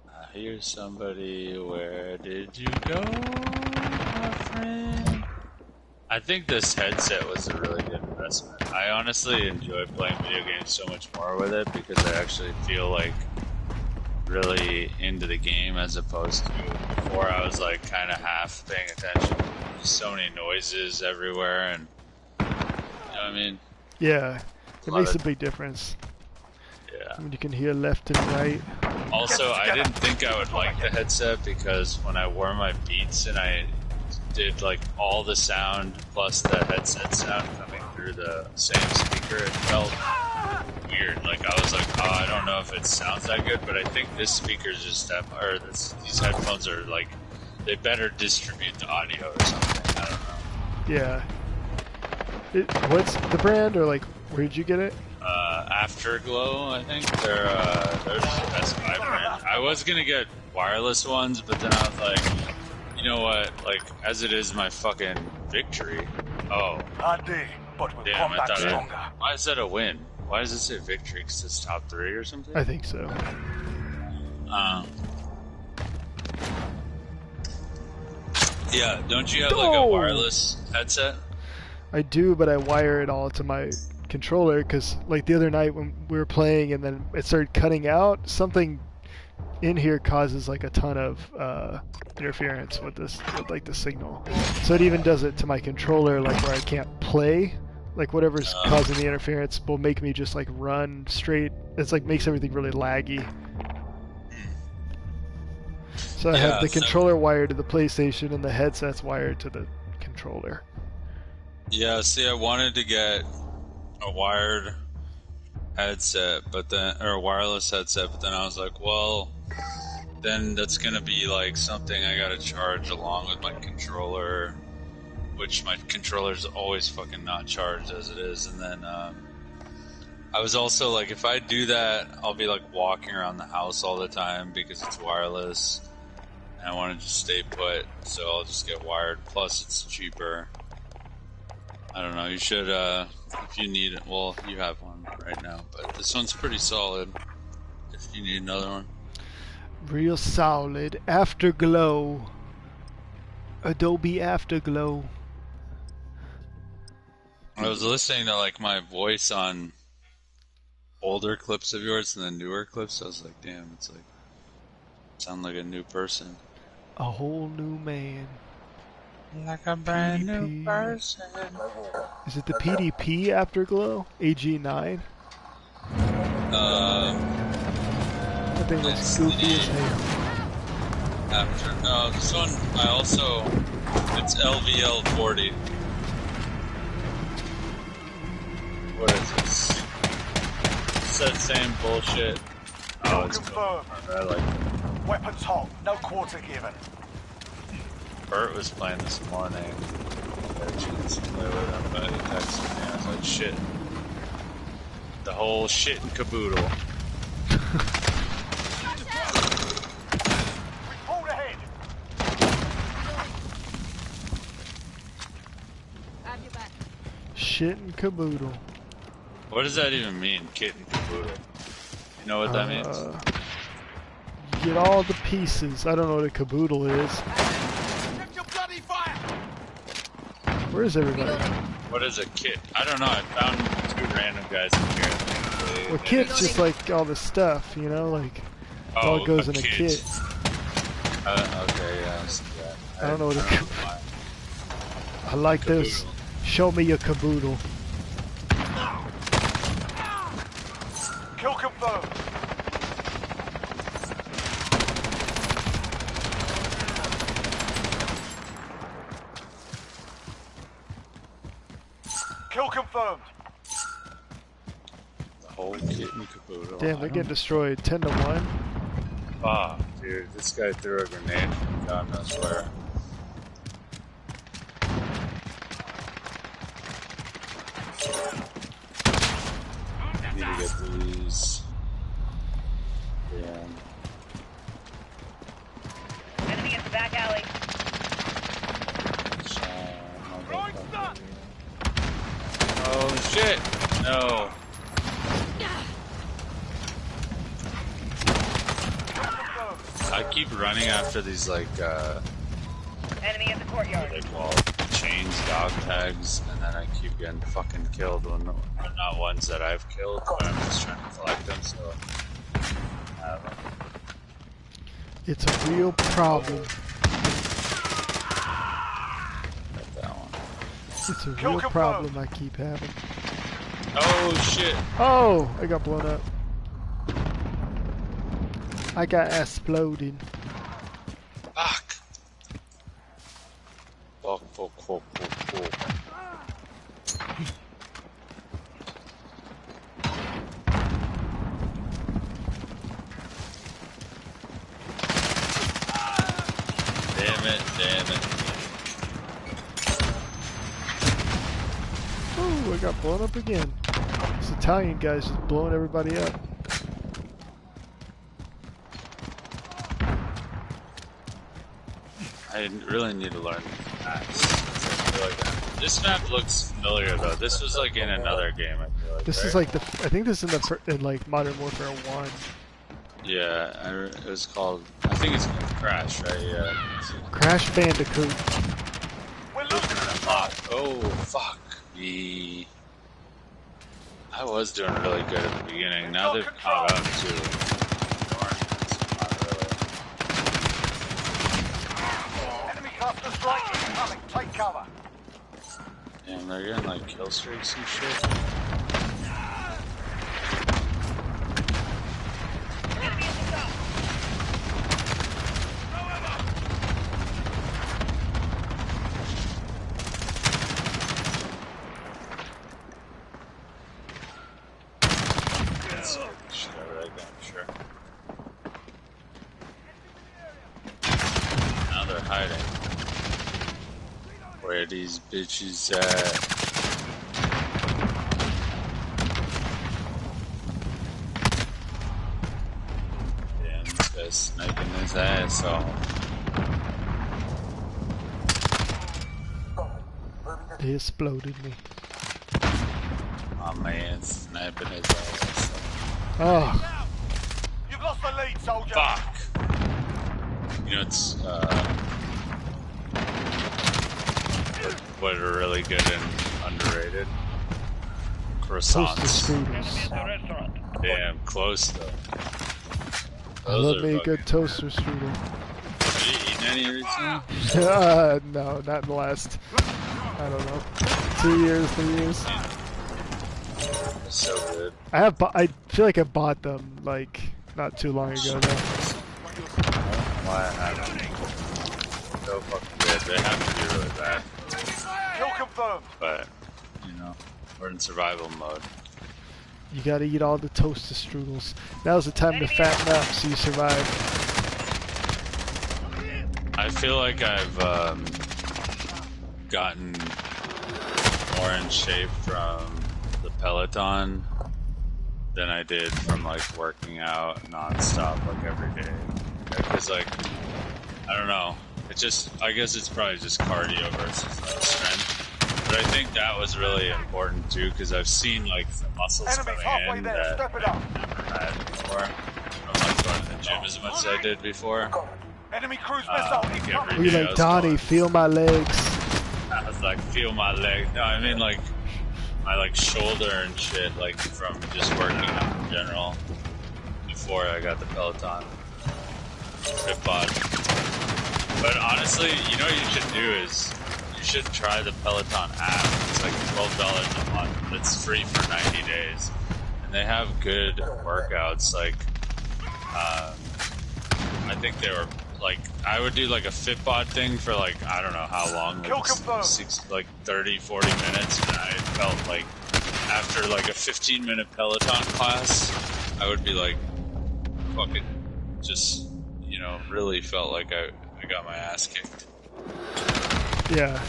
I hear somebody. Where did you go, my friend? I think this headset was a really good investment. I honestly enjoy playing video games so much more with it because I actually feel like really into the game as opposed to before I was like kind of half paying attention. So many noises everywhere, and you know what I mean? Yeah. It lot makes a of- big difference. Yeah. I mean, you can hear left and right. Also, I didn't think I would like the headset because when I wore my Beats and I did like all the sound plus the headset sound coming through the same speaker, it felt weird. Like I was like, oh, I don't know if it sounds that good, but I think this speaker's just that, or these headphones are like, they better distribute the audio or something. I don't know. Yeah. What's the brand, or like, where did you get it? Afterglow, I think they're just a Best Buy brand. I was gonna get wireless ones, but then I was like, you know what? Like, as it is my fucking victory. Oh, Hard day, but we'll damn! come I back thought. stronger. Why is that a win? Why does it say victory? Because it's top 3 or something? I think so. Yeah. Don't you have like a Oh! wireless headset? I do, but I wire it all to my controller because, like, the other night when we were playing and then it started cutting out, something in here causes like a ton of interference with this, with like the signal. So it even does it to my controller, like where I can't play. Like whatever's causing the interference will make me just like run straight. It's like makes everything really laggy. So I have the controller wired to the PlayStation and the headset's wired to the controller. Yeah. See, I wanted to get a wired headset, but then, or a wireless headset, but then I was like, well, then that's gonna be like something I gotta charge along with my controller, which my controller's always fucking not charged as it is. And then I was also like, if I do that, I'll be like walking around the house all the time because it's wireless, and I want to just stay put, so I'll just get wired. Plus, it's cheaper. I don't know. You should, if you need it. Well, you have one right now, but this one's pretty solid. If you need another one. Real solid. Afterglow. Adobe Afterglow. I was listening to like my voice on older clips of yours and then newer clips. I was like, damn, it's like sound like a new person. A whole new man. Like a brand PDP. new person. Is it the PDP Afterglow? AG9? That thing looks It's goofy as the- hell. No, this one I also, it's LVL40. What is this? It's that same bullshit. Oh, it's cool. Confirmed. I like it. Weapons hot. No quarter given. Bert was playing this morning. I had a chance to play with him, but he texted me. I was like, shit. The whole shit and caboodle. Report ahead. Have your back. Shit and caboodle. What does that even mean, kit and caboodle? You know what that means? You get all the pieces. I don't know what a caboodle is. Check your bloody fire. Where is everybody? What is a kit? I don't know. I found two random guys in here. Well, kit's just like all the stuff, you know, like it all goes in a kit. Okay, yeah, I see that. I don't know what didn't a I like this. Caboodle. Show me your caboodle. Kill confirmed. Kill confirmed. The whole kit and caboodle. Damn, they're getting destroyed. 10-1. Ah, dude, this guy threw a grenade from God knows where. Need to get these. Damn. Enemy at the back alley. Oh shit! No. I keep running after these like Enemy at the courtyard. they call chains dog tags, and then I keep getting fucking killed when they're not ones that I've killed, but I'm just trying to collect them. So It's a real problem. got that one. It's a Kill real confirmed. problem I keep having. Oh shit! Oh, I got blown up. I got exploded. Fuck! Fuck. Damn it. Ooh, I got blown up again. This Italian guy's just blowing everybody up. I really need to learn these maps. I feel like this map looks familiar though. This was like in another game. I feel like. This right? is like I think this is in like Modern Warfare 1. Yeah, it was called. I think it's called Crash, right? Yeah. Crash Bandicoot. We're losing the spot. Oh fuck me! I was doing really good at the beginning. Now they've caught up to. Enemy cluster strike incoming. Take cover. Damn, they're getting like kill streaks and shit. Enemy at the top. Shit out of that gun, sure. hiding? Where these bitches at? Damn, this guy's sniping his ass off. They exploded me. My man sniping his ass off. Oh, You've lost the lead, soldier. Fuck! You know, it's, what are really good and underrated? toaster Croissants. strudels. Damn, close though. I Those love are me a good fucking- toaster strudel. Have you eaten any recently? No, not in the last, I don't know, 2 years, 3 years. They're so good. I feel like I bought them like not too long ago though. Why I haven't? So fucking good. They have to be really bad. Kill confirmed. But, you know, we're in survival mode. You gotta eat all the toaster strudels. Now's the time to fatten up so you survive. I feel like I've gotten more in shape from the Peloton than I did from like working out nonstop like every day. Because like, I don't know. It just, I guess it's probably just cardio versus strength. But I think that was really important too, because I've seen like some muscles Enemies coming halfway in there. that Step it up. I never had before. From like going to the gym as much as I did before. Enemy cruise Like missile. every We day I like was Donnie, going- feel my legs. I was like, feel my leg. No, I mean like my like shoulder and shit, like from just working out in general before I got the Peloton. Fitbod. But honestly, you know what you should do is you should try the Peloton app. It's like $12 a month, but it's free for 90 days. And they have good workouts. Like, I think they were like, I would do like a Fitbod thing for like, I don't know how long, Kill like, confirmed. like 30, 40 minutes. And I felt like after like a 15-minute Peloton class, I would be like, fucking just, you know, really felt like I got my ass kicked. Yeah.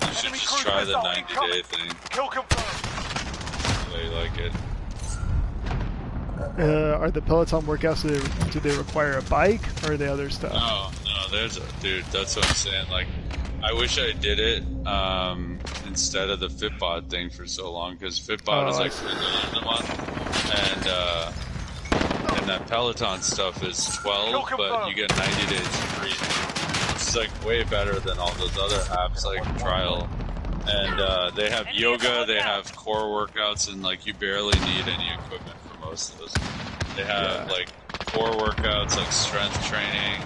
You should Enemy just cruise try the missile 90-day incoming. thing. Kill confirmed. They like it. Are the Peloton workouts, do they require a bike or are they other stuff? No, there's a dude. That's what I'm saying. Like, I wish I did it instead of the Fitbod thing for so long, because Fitbod is I like see. $3 a month, and that Peloton stuff is 12, but you get 90 days free. It's like way better than all those other apps like Trial. And they have yoga, they have core workouts, and like you barely need any equipment for most of those. They have like core workouts, like strength training.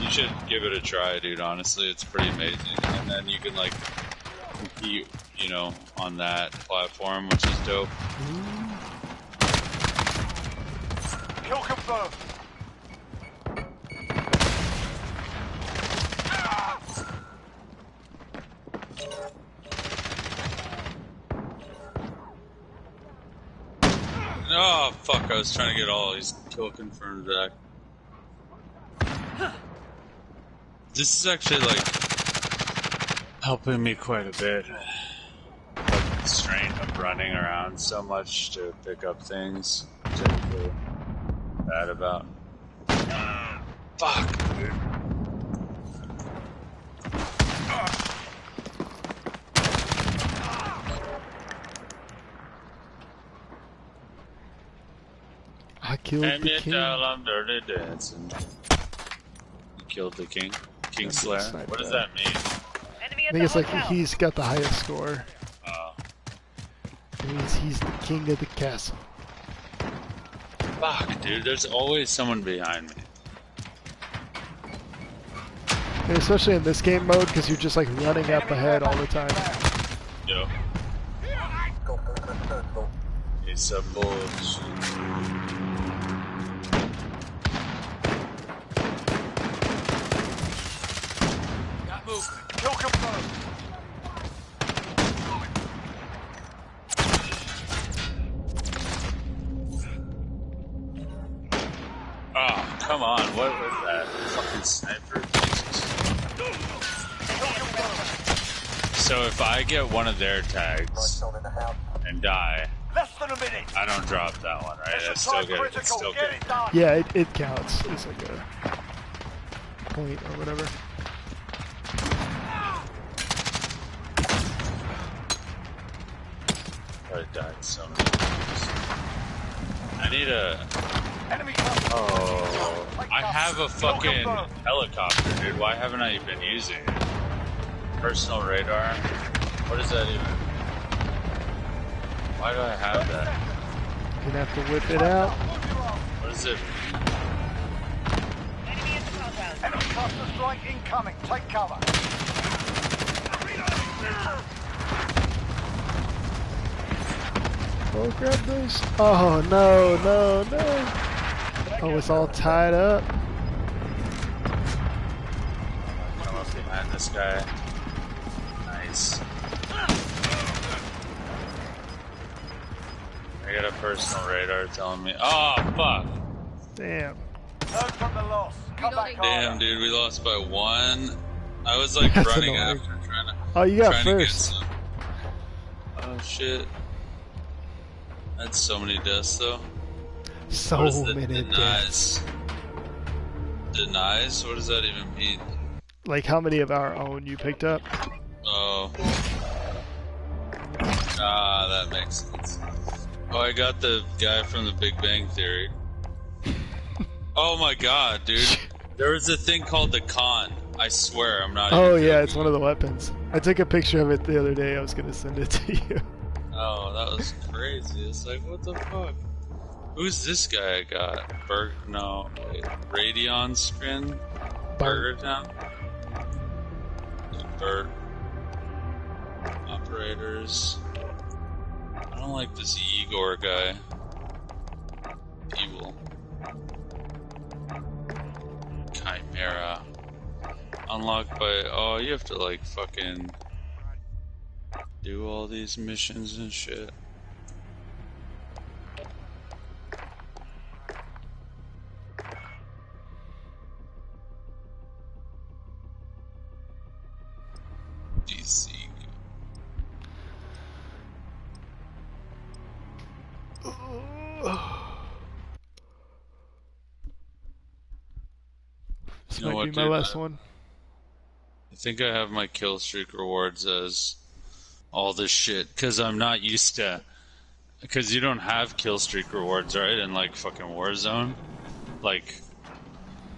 You should give it a try, dude. Honestly, it's pretty amazing. And then you can like compete, you know, on that platform, which is dope. Kill confirmed. Oh, fuck, I was trying to get all these kill confirmed back. This is actually, like, helping me quite a bit. Like, the strain of running around so much to pick up things, which I feel bad about. Fuck, dude. I killed And the yet king. I'm dirty dancing. You killed the king? King Slayer? snipe What does that. that mean? Enemy I at think the it's like hotel. he's got the highest score. Oh. It means he's the king of the castle. Fuck, dude, there's always someone behind me. And especially in this game mode, because you're just like running up ahead all the time. Yo. It's a bullshit. Got movement. Kill confirmed. Oh, come on, what was that? Fucking sniper? Jesus. So if I get one of their tags and die, Less than a minute. I don't drop that one, right? I still get it. It's still Get good. it done. Yeah, it counts. It's like a point or whatever. I died so many times. I need a... Enemy cluster. Oh, I have a fucking helicopter, dude. Why haven't I been using it? Personal radar? What is that even? Why do I have that? You're gonna have to whip it out. What is it? Enemy at the compound. Enemy cluster strike incoming. Take cover. Oh, grab those. Oh, no, no, no. Oh, it's all tied up. Come up behind this guy. Nice. I got a personal radar telling me. Oh, fuck. Damn. Learn from the loss. Come back Damn, harder. dude, we lost by 1. I was like That's running annoying. after trying to. Oh, you got trying to get first. some. Oh shit. That's so many deaths though. So What is the many deaths. Denies? What does that even mean? Like how many of our own you picked up? Oh. Ah, that makes sense. Oh, I got the guy from the Big Bang Theory. Oh my god, dude. There was a thing called the Con. I swear, I'm not Oh even yeah, joking. it's one of the weapons. I took a picture of it the other day. I was gonna send it to you. Oh, that was crazy. It's like, what the fuck? Who's this guy I got? Wait. Radeon Scrin? Burger Town? Bert. Operators. I don't like this Igor guy. Evil. Chimera. Unlocked by... Oh, you have to like fucking... do all these missions and shit. DC. This You know might what, be my dude? last one. I think I have my kill streak rewards as all this shit because I'm not used to. Because you don't have kill streak rewards, right? In like fucking Warzone, like,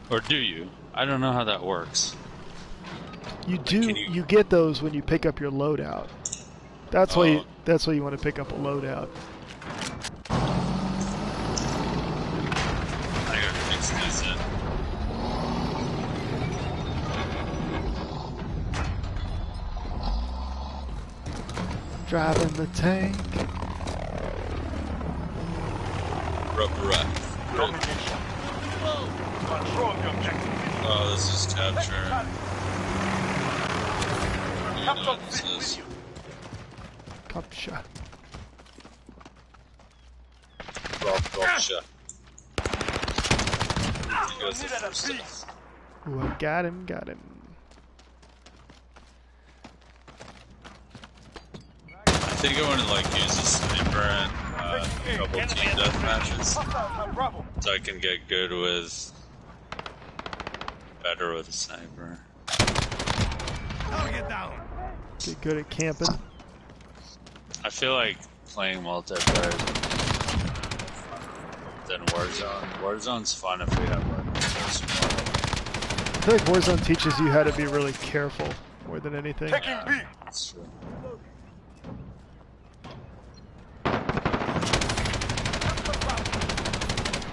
or do you? I don't know how that works. You do. Can you- You get those when you pick up your loadout. That's why. Oh. That's why you want to pick up a loadout. I gotta fix this in. Driving the tank. Rubber rack. Domination. Control the objective. Oh, this is capture. You know Capture what this this is. with you. Capture. Gotcha. He goes the Need that first piece. step. Ooh, I got him. Got him. I think I want to like use a sniper and double team death matches, Hostiles have Bravo. so I can get good with better with a sniper. Target down. Get good at camping. I feel like playing multiplayer than Warzone. Warzone's fun if we have like support. I feel like Warzone teaches you how to be really careful more than anything. Taking B. That's true.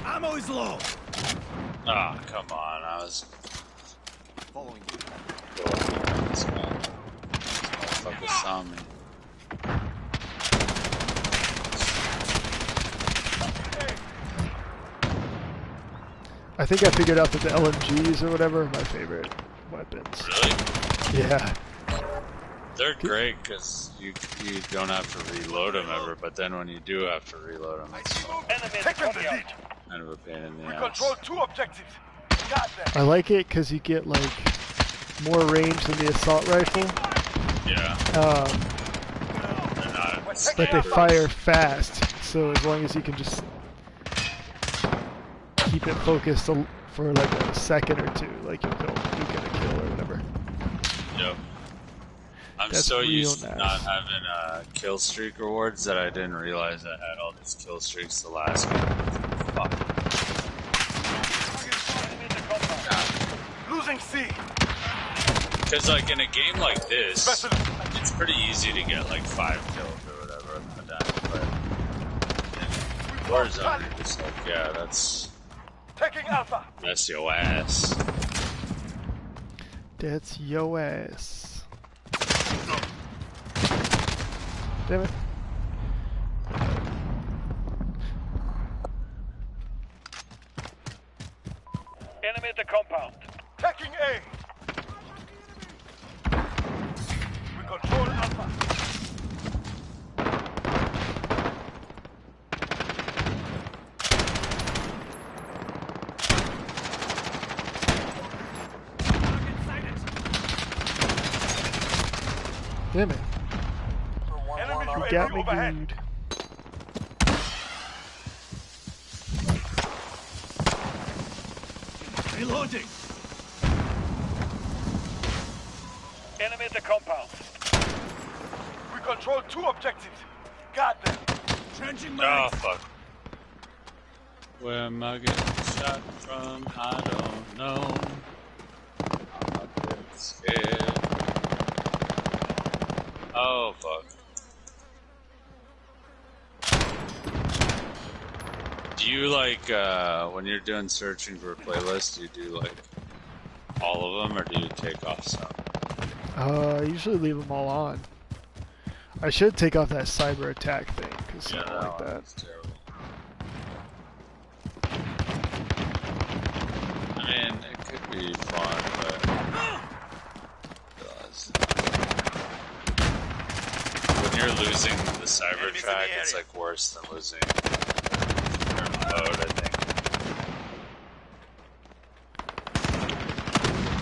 Ammo is low. Ah, come on! I was Following you. going. This motherfucker saw me. I think I figured out that the LMGs or whatever are my favorite weapons. Really? Yeah. They're great because you don't have to reload them ever, but then when you do have to reload them, it's fun. Taking the lead. Kind of a pain in the We ass. control 2 objectives. Got them. I like it because you get like more range than the assault rifle, Yeah. They're not. but they fire fast. So as long as you can just keep it focused for like a second or two, like you'll get a kill or whatever. Yep. I'm That's so real used to nice. not having kill streak rewards that I didn't realize I had all these kill streaks the last game. Fuck. Losing C. Because like in a game like this, it's pretty easy to get like 5 kills or whatever in the day. But in Warzone, you're just like, yeah, that's Taking Alpha. your ass. That's yo ass. Damn it. Enemy at the compound. Taking A. We control Alpha. Damn it. Enemy You UAV got me overhead. good. Reloading. Enemy at the compound. We control 2 objectives. Got them. Changing Oh fuck. Where am I getting shot from? I don't know. I'm getting scared. Oh fuck. Do you like when you're doing searching for a playlist, do you do like all of them or do you take off some? I usually leave them all on. I should take off that cyber attack thing, because Yeah, I don't like that. that's terrible. I mean, it could be fun, but when you're losing the cyber track, it's like worse than losing your mode, I think.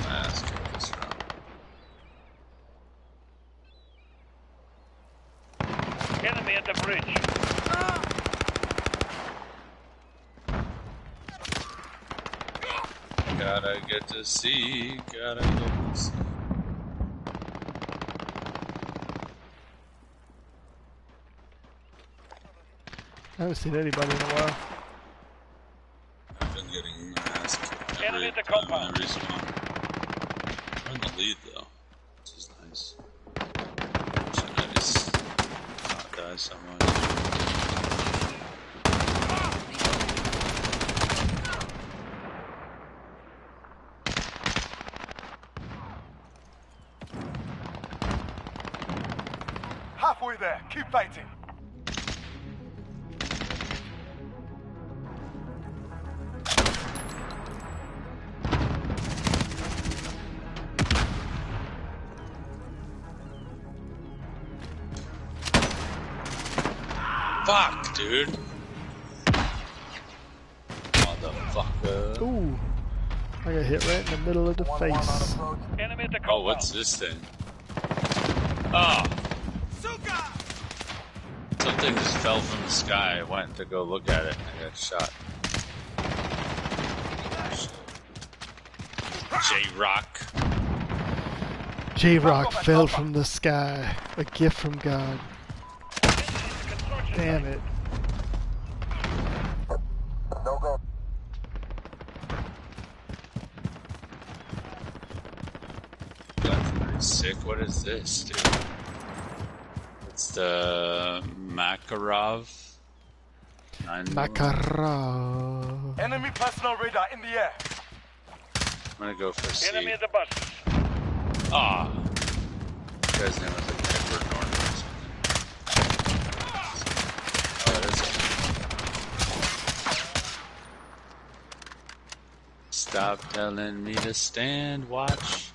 Let's get this wrong. Enemy at the bridge. Gotta get to see, gotta get to see. I haven't seen anybody in a while. I've been getting my ass kicked Enemy every at the time compound. I respawn. I'm in the lead though, which is nice. Should I just not die so much? Halfway there. Keep fighting. Fuck, dude. Motherfucker. Ooh, I got hit right in the middle of the face. Enemy at the compound. Oh, what's this thing? Oh. Something just fell from the sky. I went to go look at it and I got shot. J-Rock. J-Rock fell from the sky. A gift from God. Damn it. No go. That's pretty sick. What is this, dude? It's the Makarov. Makarov. Enemy personal radar in the air. I'm gonna go for C. Enemy at the bus. Ah. This guy's name was like Edward Norton or something. Oh, that is it. Stop telling me to stand, watch.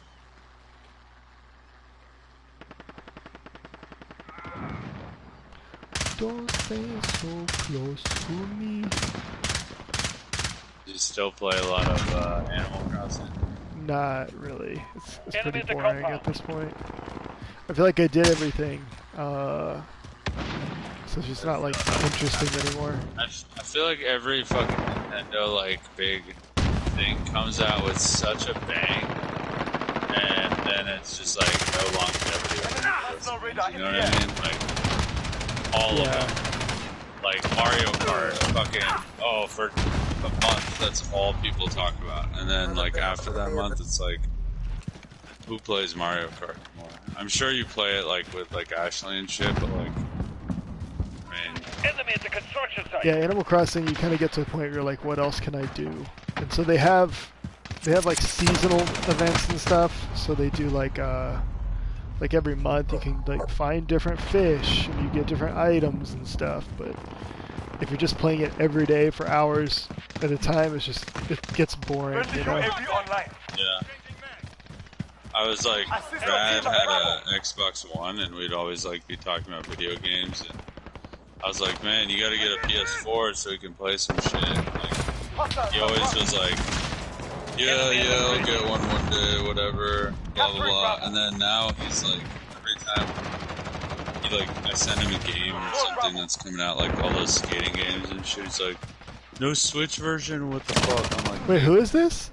Don't stay so close to me. still play a lot of Animal Crossing? Not really. It's pretty Enemies at boring compound. at this point. I feel like I did everything. So it's just not like interesting anymore. I feel like every fucking Nintendo like big thing comes out with such a bang, and then it's just like no longevity. You know what I mean? Like all of them. Like Mario Kart, fucking for a month that's all people talk about, and then like after that month it's like, who plays Mario Kart more? I'm sure you play it like with like Ashley and shit, but like. Enemy at the construction site. Yeah, Animal Crossing, you kind of get to a point where you're like, what else can I do? And so they have like seasonal events and stuff. So they do like every month you can like find different fish and you get different items and stuff. But if you're just playing it every day for hours at a time, it gets boring. You know? Online. Yeah. I was like, Brad had a Xbox One, and we'd always like be talking about video games, and I was like, man, you gotta get a PS4 so we can play some shit. Like, he always was like, yeah, I'll get one day, whatever, blah, blah, blah. And then now he's like, every time he like, I send him a game or something that's coming out, like all those skating games and shit, he's like, no Switch version, what the fuck? I'm like, wait, who is this?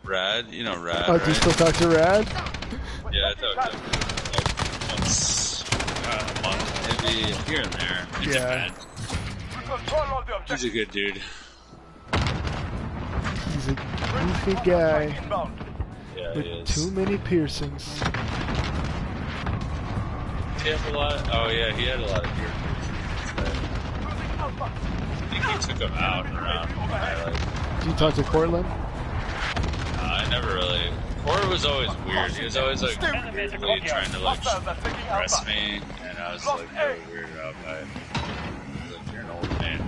Rad, you know Rad, Oh, right? do you still talk to Rad? Yeah, I talk to him like once a month, maybe here and there. Yeah. He's a good dude. He's a goofy guy Yeah, with he is. too many piercings. He have a lot? Oh yeah, he had a lot of gear. I think he took him out around. Did you talk to Cortland? I never really. Corey was always weird. He was always like weirdly trying to like impress me, and I was like really weirded out by it. Like, you're an old man.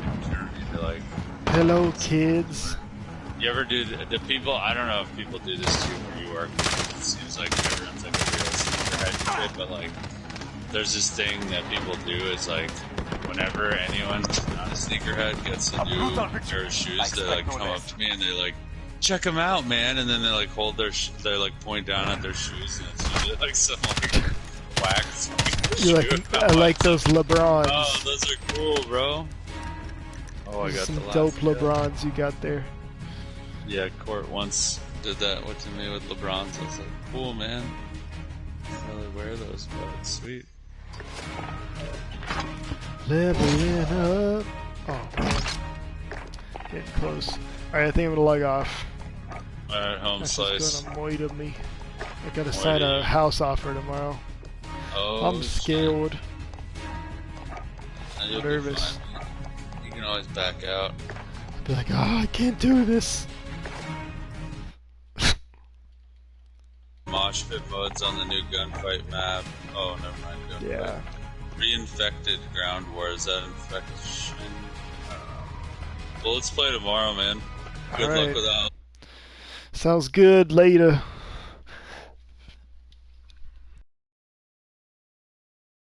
You're like, hello, kids. you ever do people? I don't know if people do this too where you work. It seems like everyone's like a real sneakerhead shit, but like there's this thing that people do is like whenever anyone who's not a sneakerhead gets a new pair of shoes, they like come up to me and they like, check them out, man, and then they like hold they like point down at their shoes and it's usually like some like wax. You're like, I like those LeBrons. Oh, those are cool, bro. Oh, I got some the last dope guy. LeBrons you got there. Yeah, Court once did that to me with LeBrons. I was like, cool, man. I don't really wear those, but it's sweet. Leveling up. Oh, man. Getting close. Alright, I think I'm gonna log off. Alright, home That's slice. just gonna moita me. I gotta sign a house offer tomorrow. Oh, I'm scared. shit. You'll be Nervous. fine. You can always back out. I'll be like, oh, I can't do this. Mosh pit modes on the new gunfight map. Oh, never mind. Gunfight. Yeah. Reinfected ground war. Is that infection? I don't know. Well, let's play tomorrow, man. Good All right. luck with that. Sounds good. Later.